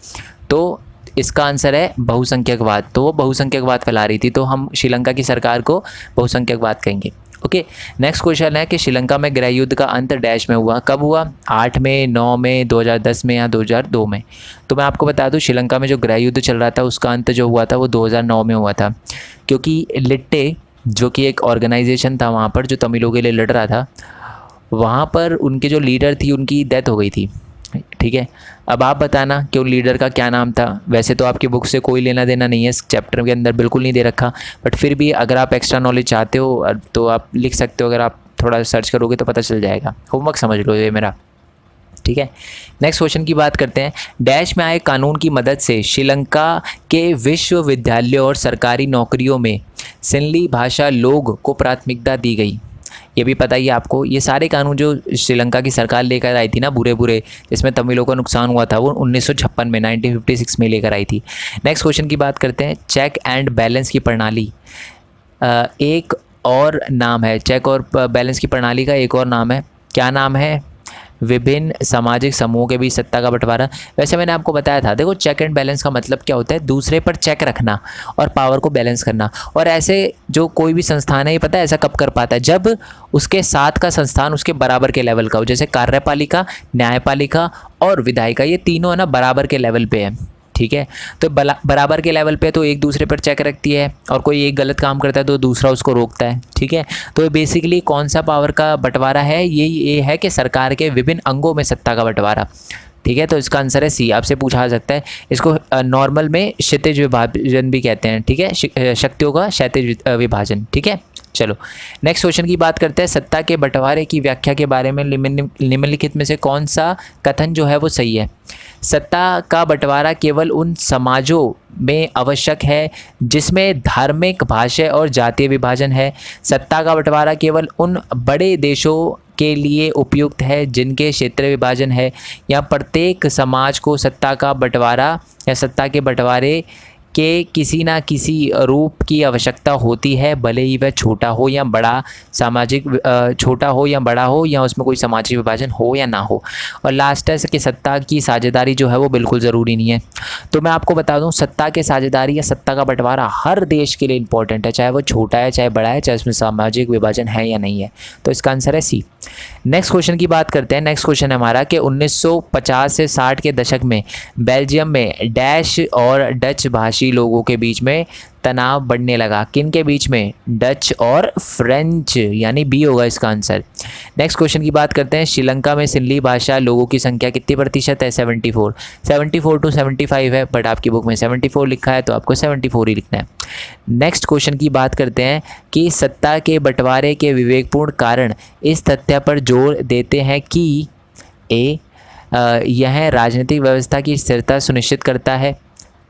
S1: तो इसका आंसर है बहुसंख्यकवाद। तो वो बहुसंख्यकवाद फैला रही थी, तो हम श्रीलंका की सरकार को बहुसंख्यकवाद कहेंगे। ओके, नेक्स्ट क्वेश्चन है कि श्रीलंका में गृह युद्ध का अंत डैश में हुआ, कब हुआ? 8 में, 9 में, 2010 में या 2002 में? तो मैं आपको बता दूं, श्रीलंका में जो गृह युद्ध चल रहा था उसका अंत जो हुआ था वो 2009 में हुआ था, क्योंकि लिट्टे जो कि एक ऑर्गेनाइजेशन था वहाँ पर जो तमिलों के लिए लड़ रहा था, वहाँ पर उनके जो लीडर थी उनकी डेथ हो गई थी, ठीक है। अब आप बताना कि उन लीडर का क्या नाम था? वैसे तो आपकी बुक से कोई लेना देना नहीं है, इस चैप्टर के अंदर बिल्कुल नहीं दे रखा, बट फिर भी अगर आप एक्स्ट्रा नॉलेज चाहते हो तो आप लिख सकते हो, अगर आप थोड़ा सर्च करोगे तो पता चल जाएगा, होमवर्क समझ लो ये मेरा, ठीक है। नेक्स्ट क्वेश्चन की बात करते हैं, डैश में आए कानून की मदद से श्रीलंका के विश्वविद्यालयों और सरकारी नौकरियों में सिंहली भाषा लोग को प्राथमिकता दी गई, ये भी पता ही है आपको। ये सारे कानून जो श्रीलंका की सरकार लेकर आई थी ना, बुरे बुरे, जिसमें तमिलों को नुकसान हुआ था, वो 1956 में 1956 में लेकर आई थी। नेक्स्ट क्वेश्चन की बात करते हैं। चेक एंड बैलेंस की प्रणाली एक और नाम है, चेक और बैलेंस की प्रणाली का एक और नाम है, क्या नाम है? विभिन्न सामाजिक समूहों के बीच सत्ता का बंटवारा। वैसे मैंने आपको बताया था, देखो चेक एंड बैलेंस का मतलब क्या होता है? दूसरे पर चेक रखना और पावर को बैलेंस करना। और ऐसे जो कोई भी संस्थान है, ये पता है ऐसा कब कर पाता है? जब उसके साथ का संस्थान उसके बराबर के लेवल का हो। जैसे कार्यपालिका, न्यायपालिका और विधायिका, ये तीनों है ना बराबर के लेवल पे है, ठीक है। तो बराबर के लेवल पे तो एक दूसरे पर चेक रखती है, और कोई एक गलत काम करता है तो दूसरा उसको रोकता है, ठीक है। तो बेसिकली कौन सा पावर का बंटवारा है? ये है कि सरकार के विभिन्न अंगों में सत्ता का बंटवारा, ठीक है। तो इसका आंसर है सी। आपसे पूछा जा सकता है, इसको नॉर्मल में क्षैतिज विभाजन भी कहते हैं, ठीक है, शक्तियों का क्षैतिज विभाजन, ठीक है। चलो नेक्स्ट क्वेश्चन की बात करते हैं। सत्ता के बंटवारे की व्याख्या के बारे में निम्नलिखित में से कौन सा कथन जो है वो सही है? सत्ता का बंटवारा केवल उन समाजों में आवश्यक है जिसमें धार्मिक, भाषा और जातीय विभाजन है। सत्ता का बंटवारा केवल उन बड़े देशों के लिए उपयुक्त है जिनके क्षेत्र विभाजन है, या प्रत्येक समाज को सत्ता का बंटवारा या सत्ता के बंटवारे के किसी ना किसी रूप की आवश्यकता होती है, भले ही वह छोटा हो या बड़ा, सामाजिक छोटा हो या बड़ा हो, या उसमें कोई सामाजिक विभाजन हो या ना हो। और लास्ट है कि सत्ता की साझेदारी जो है वो बिल्कुल ज़रूरी नहीं है। तो मैं आपको बता दूं, सत्ता के साझेदारी या सत्ता का बंटवारा हर देश के लिए इंपॉर्टेंट है, चाहे वो छोटा है चाहे बड़ा है, चाहे उसमें सामाजिक विभाजन है या नहीं है। तो इसका आंसर है सी। नेक्स्ट क्वेश्चन की बात करते हैं। नेक्स्ट क्वेश्चन है हमारा कि 1950 से 60 के दशक में बेल्जियम में डैश और डच भाषी लोगों के बीच में तनाव बढ़ने लगा। किन के बीच में? डच और फ्रेंच, यानी बी होगा इसका आंसर। नेक्स्ट क्वेश्चन की बात करते हैं। श्रीलंका में सिंहली भाषा लोगों की संख्या कितनी प्रतिशत है? 74 टू 75 है, बट आपकी बुक में 74 लिखा है तो आपको 74 ही लिखना है। नेक्स्ट क्वेश्चन की बात करते हैं कि सत्ता के बंटवारे के विवेकपूर्ण कारण इस तथ्य पर जोर देते हैं कि यह राजनीतिक व्यवस्था की स्थिरता सुनिश्चित करता है,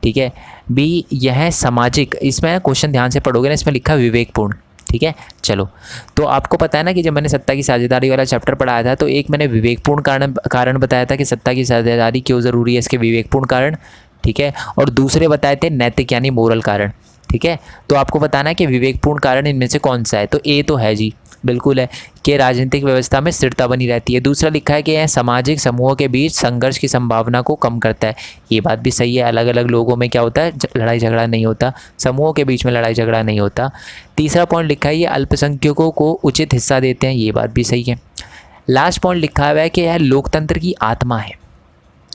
S1: ठीक है। बी, यह सामाजिक, इसमें क्वेश्चन ध्यान से पढ़ोगे ना, इसमें लिखा विवेकपूर्ण, ठीक है। चलो, तो आपको पता है ना कि जब मैंने सत्ता की साझेदारी वाला चैप्टर पढ़ाया था तो एक मैंने विवेकपूर्ण कारण बताया था कि सत्ता की साझेदारी क्यों ज़रूरी है, इसके विवेकपूर्ण कारण, ठीक है। और दूसरे बताए थे नैतिक यानी मोरल कारण, ठीक है। तो आपको बताना है कि विवेकपूर्ण कारण इनमें से कौन सा है। तो ए तो है जी, बिल्कुल है कि राजनीतिक व्यवस्था में स्थिरता बनी रहती है। दूसरा लिखा है कि यह सामाजिक समूहों के बीच संघर्ष की संभावना को कम करता है। ये बात भी सही है, अलग अलग लोगों में क्या होता है, लड़ाई झगड़ा नहीं होता, समूहों के बीच में लड़ाई झगड़ा नहीं होता। तीसरा पॉइंट लिखा है ये अल्पसंख्यकों को उचित हिस्सा देते हैं, ये बात भी सही है। लास्ट पॉइंट लिखा हुआ है कि यह लोकतंत्र की आत्मा है।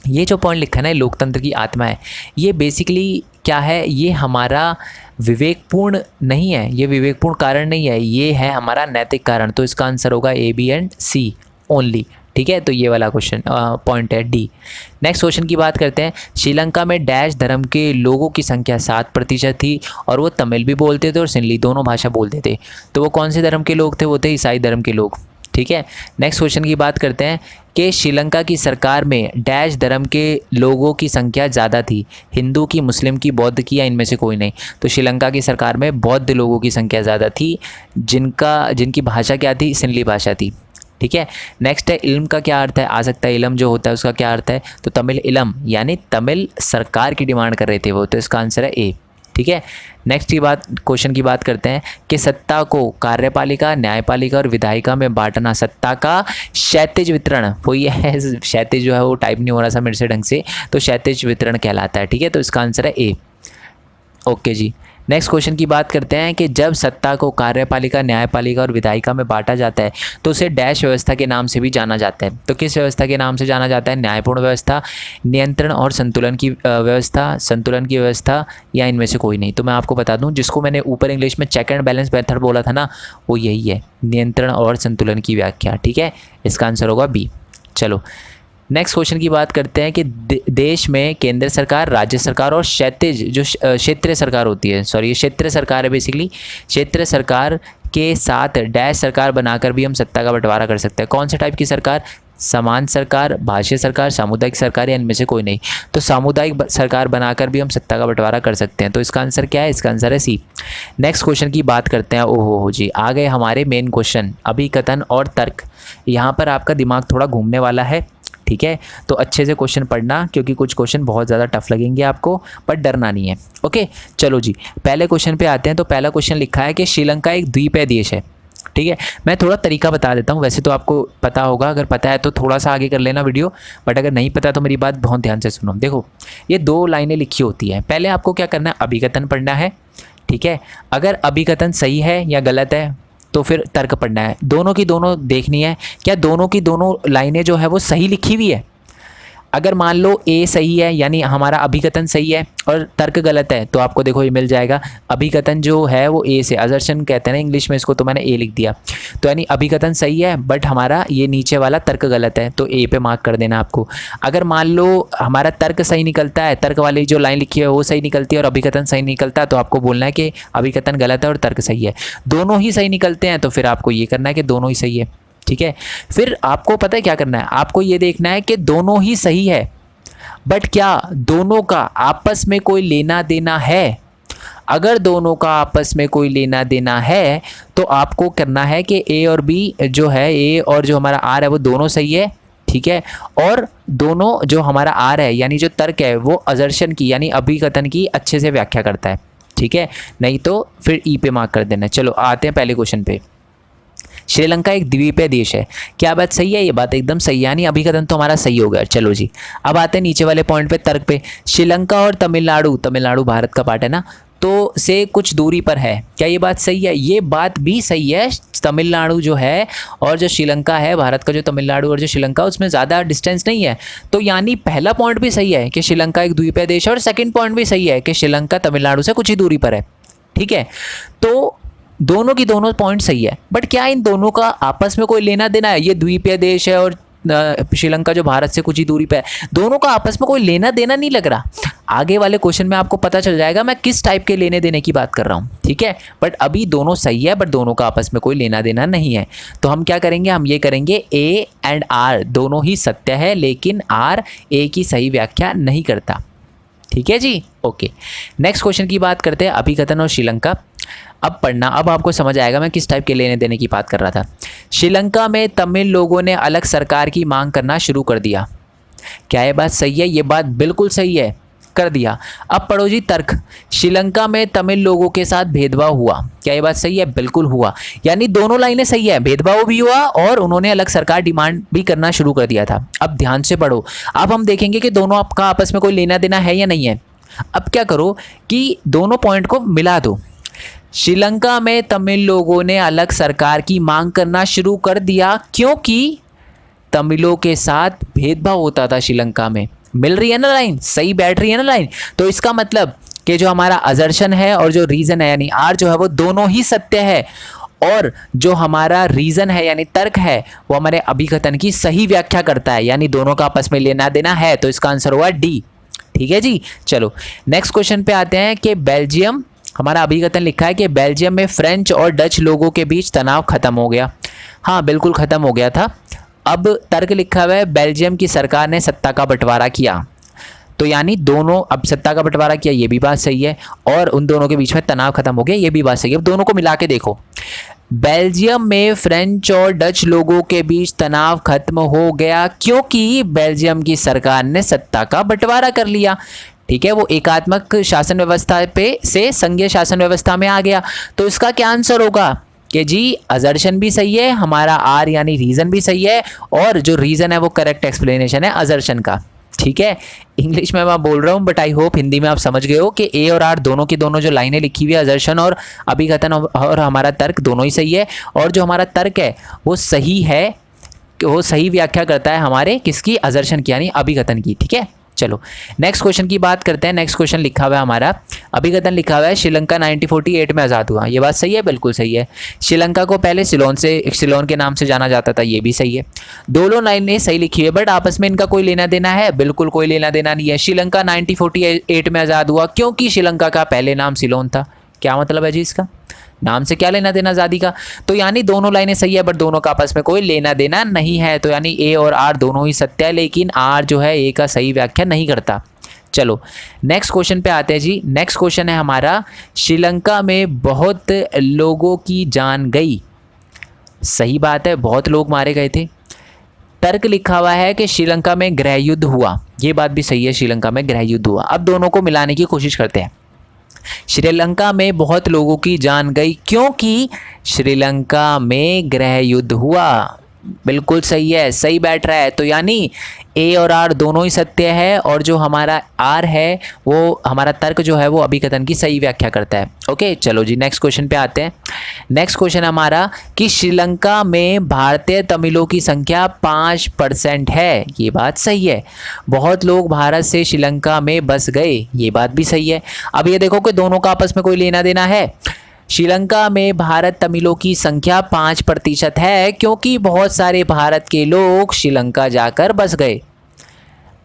S1: ये जो पॉइंट लिखा है ना, लोकतंत्र की आत्मा है, ये बेसिकली क्या है, ये हमारा विवेकपूर्ण नहीं है, ये विवेकपूर्ण कारण नहीं है, ये है हमारा नैतिक कारण। तो इसका आंसर होगा ए, बी एंड सी ओनली, ठीक है। तो ये वाला क्वेश्चन पॉइंट है डी। नेक्स्ट क्वेश्चन की बात करते हैं। श्रीलंका में डैश धर्म के लोगों की संख्या 7% थी और वो तमिल भी बोलते थे और सिंहली दोनों भाषा बोलते थे। तो वो कौन से धर्म के लोग थे? वो थे ईसाई धर्म के लोग, ठीक है। नेक्स्ट क्वेश्चन की बात करते हैं कि श्रीलंका की सरकार में डैश धर्म के लोगों की संख्या ज़्यादा थी, हिंदू की, मुस्लिम की, बौद्ध की, या इनमें से कोई नहीं। तो श्रीलंका की सरकार में बौद्ध लोगों की संख्या ज़्यादा थी, जिनकी भाषा क्या थी? सिंहली भाषा थी, ठीक है। नेक्स्ट है इल्म का क्या अर्थ है? आ सकता है इल्म जो होता है उसका क्या अर्थ है? तो तमिल इलम, यानी तमिल सरकार की डिमांड कर रहे थे वो, तो इसका आंसर है ए, ठीक है। नेक्स्ट की बात, क्वेश्चन की बात करते हैं कि सत्ता को कार्यपालिका, न्यायपालिका और विधायिका में बांटना सत्ता का क्षैतिज वितरण, वही है, क्षैतिज जो है वो टाइप नहीं हो रहा था मेरे से ढंग से, तो क्षैतिज वितरण कहलाता है, ठीक है। तो इसका आंसर है ए, ओके जी। नेक्स्ट क्वेश्चन की बात करते हैं कि जब सत्ता को कार्यपालिका, न्यायपालिका और विधायिका में बांटा जाता है तो उसे डैश व्यवस्था के नाम से भी जाना जाता है। तो किस व्यवस्था के नाम से जाना जाता है? न्यायपूर्ण व्यवस्था, नियंत्रण और संतुलन की व्यवस्था, संतुलन की व्यवस्था, या इनमें से कोई नहीं। तो मैं आपको बता दूं, जिसको मैंने ऊपर इंग्लिश में चेक एंड बैलेंस मेथड बोला था ना, वो यही है, नियंत्रण और संतुलन की व्याख्या, ठीक है। इसका आंसर होगा बी। चलो नेक्स्ट क्वेश्चन की बात करते हैं कि देश में केंद्र सरकार, राज्य सरकार और क्षैतिज जो क्षेत्रीय सरकार होती है, सॉरी ये क्षेत्रीय सरकार है बेसिकली, क्षेत्रीय सरकार के साथ डैश सरकार बनाकर भी हम सत्ता का बंटवारा कर सकते हैं। कौन से टाइप की सरकार? समान सरकार, भाषीय सरकार, सामुदायिक सरकार या इनमें से कोई नहीं। तो सामुदायिक सरकार बनाकर भी हम सत्ता का बंटवारा कर सकते हैं। तो इसका आंसर क्या है? इसका आंसर है सी। नेक्स्ट क्वेश्चन की बात करते हैं। ओहो जी, आ गए हमारे मेन क्वेश्चन, अभिकथन और तर्क। यहाँ पर आपका दिमाग थोड़ा घूमने वाला है, ठीक है। तो अच्छे से क्वेश्चन पढ़ना, क्योंकि कुछ क्वेश्चन बहुत ज़्यादा टफ लगेंगे आपको, पर डरना नहीं है। ओके, चलो जी, पहले क्वेश्चन पे आते हैं। तो पहला क्वेश्चन लिखा है कि श्रीलंका एक द्वीपीय देश है, ठीक है। मैं थोड़ा तरीका बता देता हूँ, वैसे तो आपको पता होगा, अगर पता है तो थोड़ा सा आगे कर लेना वीडियो, बट अगर नहीं पता तो मेरी बात बहुत ध्यान से सुनो। देखो, ये 2 लाइनें लिखी होती हैं। पहले आपको क्या करना है? अभिकथन पढ़ना है, ठीक है। अगर अभिकथन सही है या गलत है तो फिर तर्क पढ़ना है। दोनों की दोनों देखनी है, क्या दोनों की दोनों लाइनें जो है वो सही लिखी हुई है। अगर मान लो ए सही है, यानी हमारा अभिकथन सही है, और तर्क गलत है, तो आपको देखो ये मिल जाएगा। अभिकथन जो है वो ए से, असर्शन कहते हैं ना इंग्लिश में इसको, तो मैंने ए लिख दिया। तो यानी अभिकथन सही है, बट हमारा ये नीचे वाला तर्क गलत है, तो ए पे मार्क कर देना आपको। अगर मान लो हमारा तर्क सही निकलता है, तर्क वाली जो लाइन लिखी है वो सही निकलती है, और अभिकथन सही निकलता है, तो आपको बोलना है कि अभिकथन गलत है और तर्क सही है। दोनों ही सही निकलते हैं तो फिर आपको ये करना है कि दोनों ही सही है, ठीक है। फिर आपको पता है क्या करना है? आपको ये देखना है कि दोनों ही सही है, बट क्या दोनों का आपस में कोई लेना देना है। अगर दोनों का आपस में कोई लेना देना है तो आपको करना है कि ए और बी जो है, ए और जो हमारा आर है वो दोनों सही है, ठीक है। और दोनों जो हमारा आर है यानी जो तर्क है वो असर्शन की यानी अभिकथन की अच्छे से व्याख्या करता है, ठीक है। नहीं तो फिर ई पे मार्क कर देना। चलो आते हैं पहले क्वेश्चन पे। श्रीलंका एक द्वीपीय देश है, क्या बात सही है? ये बात एकदम सही है, यानी अभिकथन तो हमारा सही हो गया। चलो जी, अब आते हैं नीचे वाले पॉइंट पे, तर्क पे। श्रीलंका और तमिलनाडु, तमिलनाडु भारत का पार्ट है ना, तो से कुछ दूरी पर है, क्या ये बात सही है? ये बात भी सही है। तमिलनाडु जो है और जो श्रीलंका है, भारत का जो तमिलनाडु और जो श्रीलंका, उसमें ज़्यादा डिस्टेंस नहीं है। तो यानी पहला पॉइंट भी सही है कि श्रीलंका एक द्वीपीय देश है, और सेकंड पॉइंट भी सही है कि श्रीलंका तमिलनाडु से कुछ ही दूरी पर है, ठीक है। तो दोनों की दोनों पॉइंट सही है, बट क्या इन दोनों का आपस में कोई लेना देना है? ये द्वीपीय देश है और श्रीलंका जो भारत से कुछ ही दूरी पे है, दोनों का आपस में कोई लेना देना नहीं लग रहा। आगे वाले क्वेश्चन में आपको पता चल जाएगा मैं किस टाइप के लेने देने की बात कर रहा हूँ, ठीक है। बट अभी दोनों सही है, बट दोनों का आपस में कोई लेना देना नहीं है। तो हम क्या करेंगे? हम ये करेंगे ए एंड आर दोनों ही सत्य है, लेकिन आर ए की सही व्याख्या नहीं करता, ठीक है जी। ओके, नेक्स्ट क्वेश्चन की बात करते हैं, अभिकथन और श्रीलंका। अब पढ़ना, अब आपको समझ आएगा मैं किस टाइप के लेने देने की बात कर रहा था। श्रीलंका में तमिल लोगों ने अलग सरकार की मांग करना शुरू कर दिया, क्या ये बात सही है? ये बात बिल्कुल सही है, कर दिया। अब पढ़ो जी तर्क। श्रीलंका में तमिल लोगों के साथ भेदभाव हुआ, क्या ये बात सही है? बिल्कुल हुआ, यानी दोनों लाइनें सही है, भेदभाव भी हुआ और उन्होंने अलग सरकार डिमांड भी करना शुरू कर दिया था। अब ध्यान से पढ़ो, अब हम देखेंगे कि दोनों आपका आपस में कोई लेना देना है या नहीं है। अब क्या करो कि दोनों पॉइंट को मिला दो। श्रीलंका में तमिल लोगों ने अलग सरकार की मांग करना शुरू कर दिया क्योंकि तमिलों के साथ भेदभाव होता था श्रीलंका में। मिल रही है ना लाइन? सही बैठ रही है ना लाइन? तो इसका मतलब कि जो हमारा असर्शन है और जो रीज़न है यानी आर जो है वो दोनों ही सत्य है, और जो हमारा रीज़न है यानी तर्क है वो हमारे अभिकथन की सही व्याख्या करता है, यानी दोनों का आपस में लेना देना है। तो इसका आंसर हुआ डी, ठीक है जी। चलो नेक्स्ट क्वेश्चन पे आते हैं कि बेल्जियम, हमारा अभिकथन लिखा है कि बेल्जियम में फ्रेंच और डच लोगों के बीच तनाव खत्म हो गया। हाँ बिल्कुल ख़त्म हो गया था। अब तर्क लिखा हुआ है बेल्जियम की सरकार ने सत्ता का बंटवारा किया, तो यानी दोनों अब सत्ता का बंटवारा किया, ये भी बात सही है, और उन दोनों के बीच में तनाव खत्म हो गया, ये भी बात सही है। अब दोनों को मिला के देखो, बेल्जियम में फ्रेंच और डच लोगों के बीच तनाव खत्म हो गया क्योंकि बेल्जियम की सरकार ने सत्ता का बंटवारा कर लिया, ठीक है। वो एकात्मक शासन व्यवस्था पे से संघीय शासन व्यवस्था में आ गया। तो इसका क्या आंसर होगा कि जी असर्शन भी सही है, हमारा आर यानी रीज़न भी सही है, और जो रीज़न है वो करेक्ट एक्सप्लेनेशन है असर्शन का, ठीक है। इंग्लिश में मैं बोल रहा हूँ, बट आई होप हिंदी में आप समझ गए हो कि ए और आर दोनों की दोनों जो लाइनें लिखी हुई है, असर्शन और अभिकथन और हमारा तर्क दोनों ही सही है, और जो हमारा तर्क है वो सही है, वो सही व्याख्या करता है हमारे किसकी? असर्शन की यानी अभिकथन की, ठीक है। चलो नेक्स्ट क्वेश्चन की बात करते हैं। नेक्स्ट क्वेश्चन लिखा हुआ है हमारा, अभिकथन लिखा हुआ है श्रीलंका 1948 में आज़ाद हुआ, ये बात सही है? बिल्कुल सही है। श्रीलंका को पहले सिलोन के नाम से जाना जाता था, ये भी सही है। दोनों लाइनें सही लिखी है, बट आपस में इनका कोई लेना देना है? बिल्कुल कोई लेना देना नहीं है। श्रीलंका 1948 में आज़ाद हुआ क्योंकि श्रीलंका का पहले नाम सिलोन था, क्या मतलब है जी इसका? नाम से क्या लेना देना आज़ादी का। तो यानी दोनों लाइनें सही है, बट दोनों का आपस में कोई लेना देना नहीं है। तो यानी ए और आर दोनों ही सत्य है, लेकिन आर जो है ए का सही व्याख्या नहीं करता। चलो नेक्स्ट क्वेश्चन पे आते हैं जी। नेक्स्ट क्वेश्चन है हमारा, श्रीलंका में बहुत लोगों की जान गई। सही बात है, बहुत लोग मारे गए थे। तर्क लिखा हुआ है कि श्रीलंका में गृह युद्ध हुआ। ये बात भी सही है, श्रीलंका में गृह युद्ध हुआ। अब दोनों को मिलाने की कोशिश करते हैं। श्रीलंका में बहुत लोगों की जान गई क्योंकि श्रीलंका में गृह युद्ध हुआ। बिल्कुल सही है, सही बैठ रहा है। तो यानी ए और आर दोनों ही सत्य है, और जो हमारा आर है वो हमारा तर्क जो है वो अभिकथन की सही व्याख्या करता है। ओके चलो जी नेक्स्ट क्वेश्चन पे आते हैं। नेक्स्ट क्वेश्चन हमारा कि श्रीलंका में भारतीय तमिलों की संख्या 5% है। ये बात सही है। बहुत लोग भारत से श्रीलंका में बस गए। ये बात भी सही है। अब ये देखो कि दोनों का आपस में कोई लेना देना है। श्रीलंका में भारत तमिलों की संख्या 5% है क्योंकि बहुत सारे भारत के लोग श्रीलंका जाकर बस गए।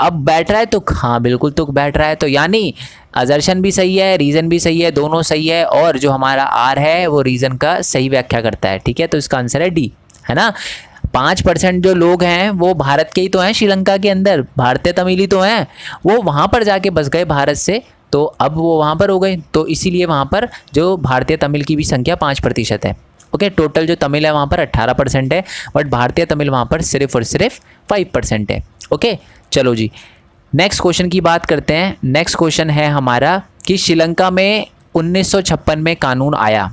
S1: अब बैठ रहा है तो हाँ बिल्कुल तुक बैठ रहा है। तो यानी असर्शन भी सही है, रीज़न भी सही है, दोनों सही है, और जो हमारा आर है वो रीज़न का सही व्याख्या करता है। ठीक है, तो इसका आंसर है डी, है ना। 5% जो लोग हैं वो भारत के ही तो हैं, श्रीलंका के अंदर भारतीय तमिल ही तो हैं। वो वहाँ पर जाके बस गए भारत से, तो अब वो वहाँ पर हो गए, तो इसीलिए वहाँ पर जो भारतीय तमिल की भी संख्या 5% है। ओके, टोटल जो तमिल है वहाँ पर 18% है, बट भारतीय तमिल वहाँ पर सिर्फ और सिर्फ 5% है। ओके चलो जी नेक्स्ट क्वेश्चन की बात करते हैं। नेक्स्ट क्वेश्चन है हमारा कि श्रीलंका में 1956 में कानून आया।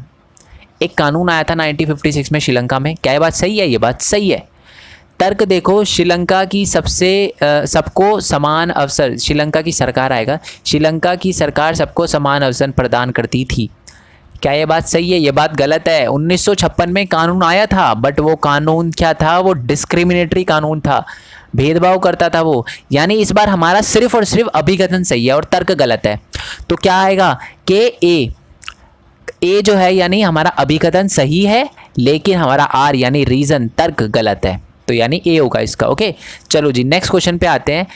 S1: एक कानून आया था 1956 में श्रीलंका में। क्या ये बात सही है? ये बात सही है। तर्क देखो, श्रीलंका की सबको समान अवसर, श्रीलंका की सरकार आएगा, श्रीलंका की सरकार सबको समान अवसर प्रदान करती थी। क्या ये बात सही है? ये बात गलत है। 1956 में कानून आया था, बट वो कानून क्या था? वो डिस्क्रिमिनेटरी कानून था, भेदभाव करता था वो। यानी इस बार हमारा सिर्फ और सिर्फ अभिकथन सही है और तर्क गलत है। तो क्या आएगा कि ए जो है यानी हमारा अभिकथन सही है, लेकिन हमारा आर यानी रीज़न तर्क गलत है। तो यानी ए होगा इसका। ओके चलो जी नेक्स्ट क्वेश्चन पे आते हैं।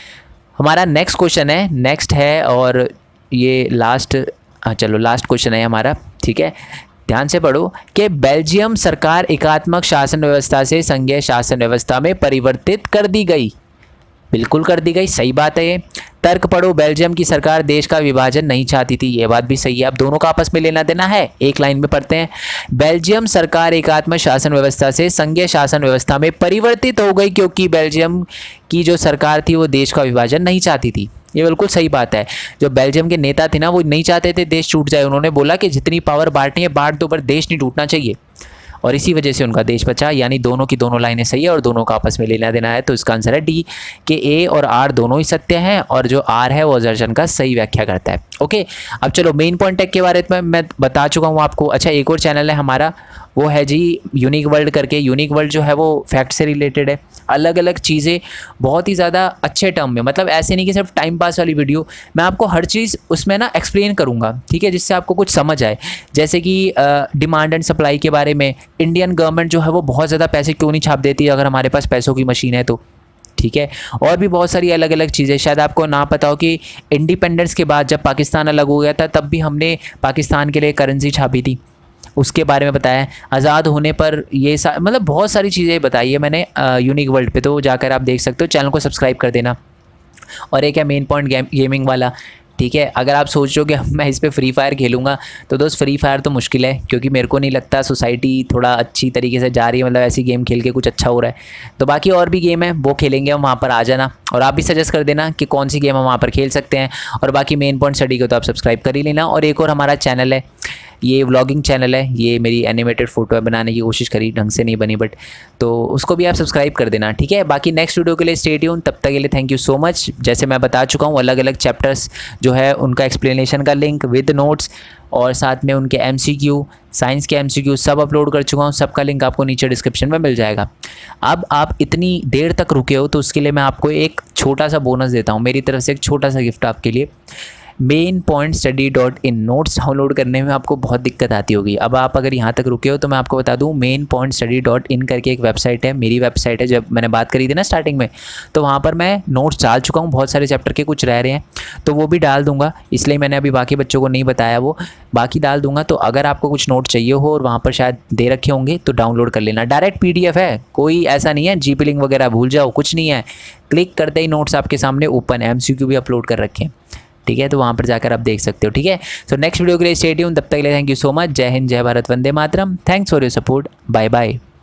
S1: हमारा नेक्स्ट क्वेश्चन है, नेक्स्ट है और ये लास्ट, चलो लास्ट क्वेश्चन है हमारा। ठीक है, ध्यान से पढ़ो कि बेल्जियम सरकार एकात्मक शासन व्यवस्था से संघीय शासन व्यवस्था में परिवर्तित कर दी गई। बिल्कुल कर दी गई, सही बात है ये। तर्क पढ़ो, बेल्जियम की सरकार देश का विभाजन नहीं चाहती थी। ये बात भी सही है। अब दोनों का आपस में लेना देना है, एक लाइन में पढ़ते हैं। बेल्जियम सरकार एकात्मक शासन व्यवस्था से संघीय शासन व्यवस्था में परिवर्तित हो गई क्योंकि बेल्जियम की जो सरकार थी वो देश का विभाजन नहीं चाहती थी। ये बिल्कुल सही बात है। जो बेल्जियम के नेता थे ना, वो नहीं चाहते थे देश टूट जाए। उन्होंने बोला कि जितनी पावर बांटनी है बांट दो, पर देश नहीं टूटना चाहिए, और इसी वजह से उनका देश बचा। यानी दोनों की दोनों लाइनें सही है और दोनों का आपस में लेना देना है। तो इसका आंसर है डी, कि ए और आर दोनों ही सत्य हैं, और जो आर है वो असर्शन का सही व्याख्या करता है। ओके, अब चलो मेन पॉइंट टेक के बारे में मैं बता चुका हूँ आपको। अच्छा, एक और चैनल है हमारा, वो है जी यूनिक वर्ल्ड करके। यूनिक वर्ल्ड जो है वो फैक्ट से रिलेटेड है, अलग अलग चीज़ें बहुत ही ज़्यादा अच्छे टर्म में, मतलब ऐसे नहीं कि सिर्फ टाइम पास वाली वीडियो, मैं आपको हर चीज़ उसमें ना एक्सप्लेन करूँगा। ठीक है, जिससे आपको कुछ समझ आए। जैसे कि डिमांड एंड सप्लाई के बारे में, इंडियन गवर्नमेंट जो है वो बहुत ज़्यादा पैसे क्यों नहीं छाप देती अगर हमारे पास पैसों की मशीन है तो। ठीक है, और भी बहुत सारी अलग अलग चीज़ें। शायद आपको ना पता हो कि इंडिपेंडेंस के बाद जब पाकिस्तान अलग हो गया था, तब भी हमने पाकिस्तान के लिए करेंसी छापी थी, उसके बारे में बताया है। आज़ाद होने पर ये मतलब बहुत सारी चीज़ें बताई है मैंने यूनिक वर्ल्ड पे, तो जाकर आप देख सकते हो। चैनल को सब्सक्राइब कर देना। और एक है मेन पॉइंट गेमिंग वाला। ठीक है, अगर आप सोच रहे हो कि मैं इस पर फ्री फायर खेलूँगा, तो दोस्त फ्री फायर तो मुश्किल है, क्योंकि मेरे को नहीं लगता सोसाइटी थोड़ा अच्छी तरीके से जा रही है, मतलब ऐसी गेम खेल के कुछ अच्छा हो रहा है। तो बाकी और भी गेम है वो खेलेंगे हम, वहाँ पर आ जाना, और आप भी सजेस्ट कर देना कि कौन सी गेम हम वहाँ पर खेल सकते हैं। और बाकी मेन पॉइंट स्टडी को तो आप सब्सक्राइब कर ही लेना। और एक और हमारा चैनल है, ये व्लॉगिंग चैनल है, ये मेरी एनिमेटेड फ़ोटो बनाने की कोशिश करी, ढंग से नहीं बनी, बट तो उसको भी आप सब्सक्राइब कर देना। ठीक है, बाकी नेक्स्ट वीडियो के लिए स्टे ट्यून। तब तक के लिए थैंक यू सो मच। जैसे मैं बता चुका हूँ, अलग अलग चैप्टर्स जो है उनका एक्सप्लेनेशन का लिंक विद नोट्स, और साथ में उनके MCQ, साइंस के MCQ सब अपलोड कर चुका हूँ। सबका लिंक आपको नीचे डिस्क्रिप्शन में मिल जाएगा। अब आप इतनी देर तक रुके हो तो उसके लिए मैं आपको एक छोटा सा बोनस देता हूँ, मेरी तरफ से एक छोटा सा गिफ्ट आपके लिए। mainpointstudy.in नोट्स डाउनलोड करने में आपको बहुत दिक्कत आती होगी। अब आप अगर यहाँ तक रुके हो तो मैं आपको बता दूँ, mainpointstudy.in करके एक वेबसाइट है, मेरी वेबसाइट है। जब मैंने बात करी थी ना स्टार्टिंग में, तो वहाँ पर मैं नोट्स डाल चुका हूँ, बहुत सारे चैप्टर के कुछ रह रहे हैं तो वो भी डाल दूँगा, इसलिए मैंने अभी बाकी बच्चों को नहीं बताया, वो बाकी डाल दूँगा। तो अगर आपको कुछ नोट चाहिए हो और वहाँ पर शायद दे रखे होंगे तो डाउनलोड कर लेना। डायरेक्ट PDF है, कोई ऐसा नहीं है GP लिंक वगैरह भूल जाओ, कुछ नहीं है। क्लिक करते ही नोट्स आपके सामने ओपन, MCQ भी अपलोड कर रखे हैं, ठीक है। तो वहाँ पर जाकर आप देख सकते हो, ठीक है। सो नेक्स्ट वीडियो के लिए स्टे ट्यून, तब तक के लिए थैंक यू सो मच। जय हिंद, जय भारत, वंदे मातरम। Thanks for your support, bye bye.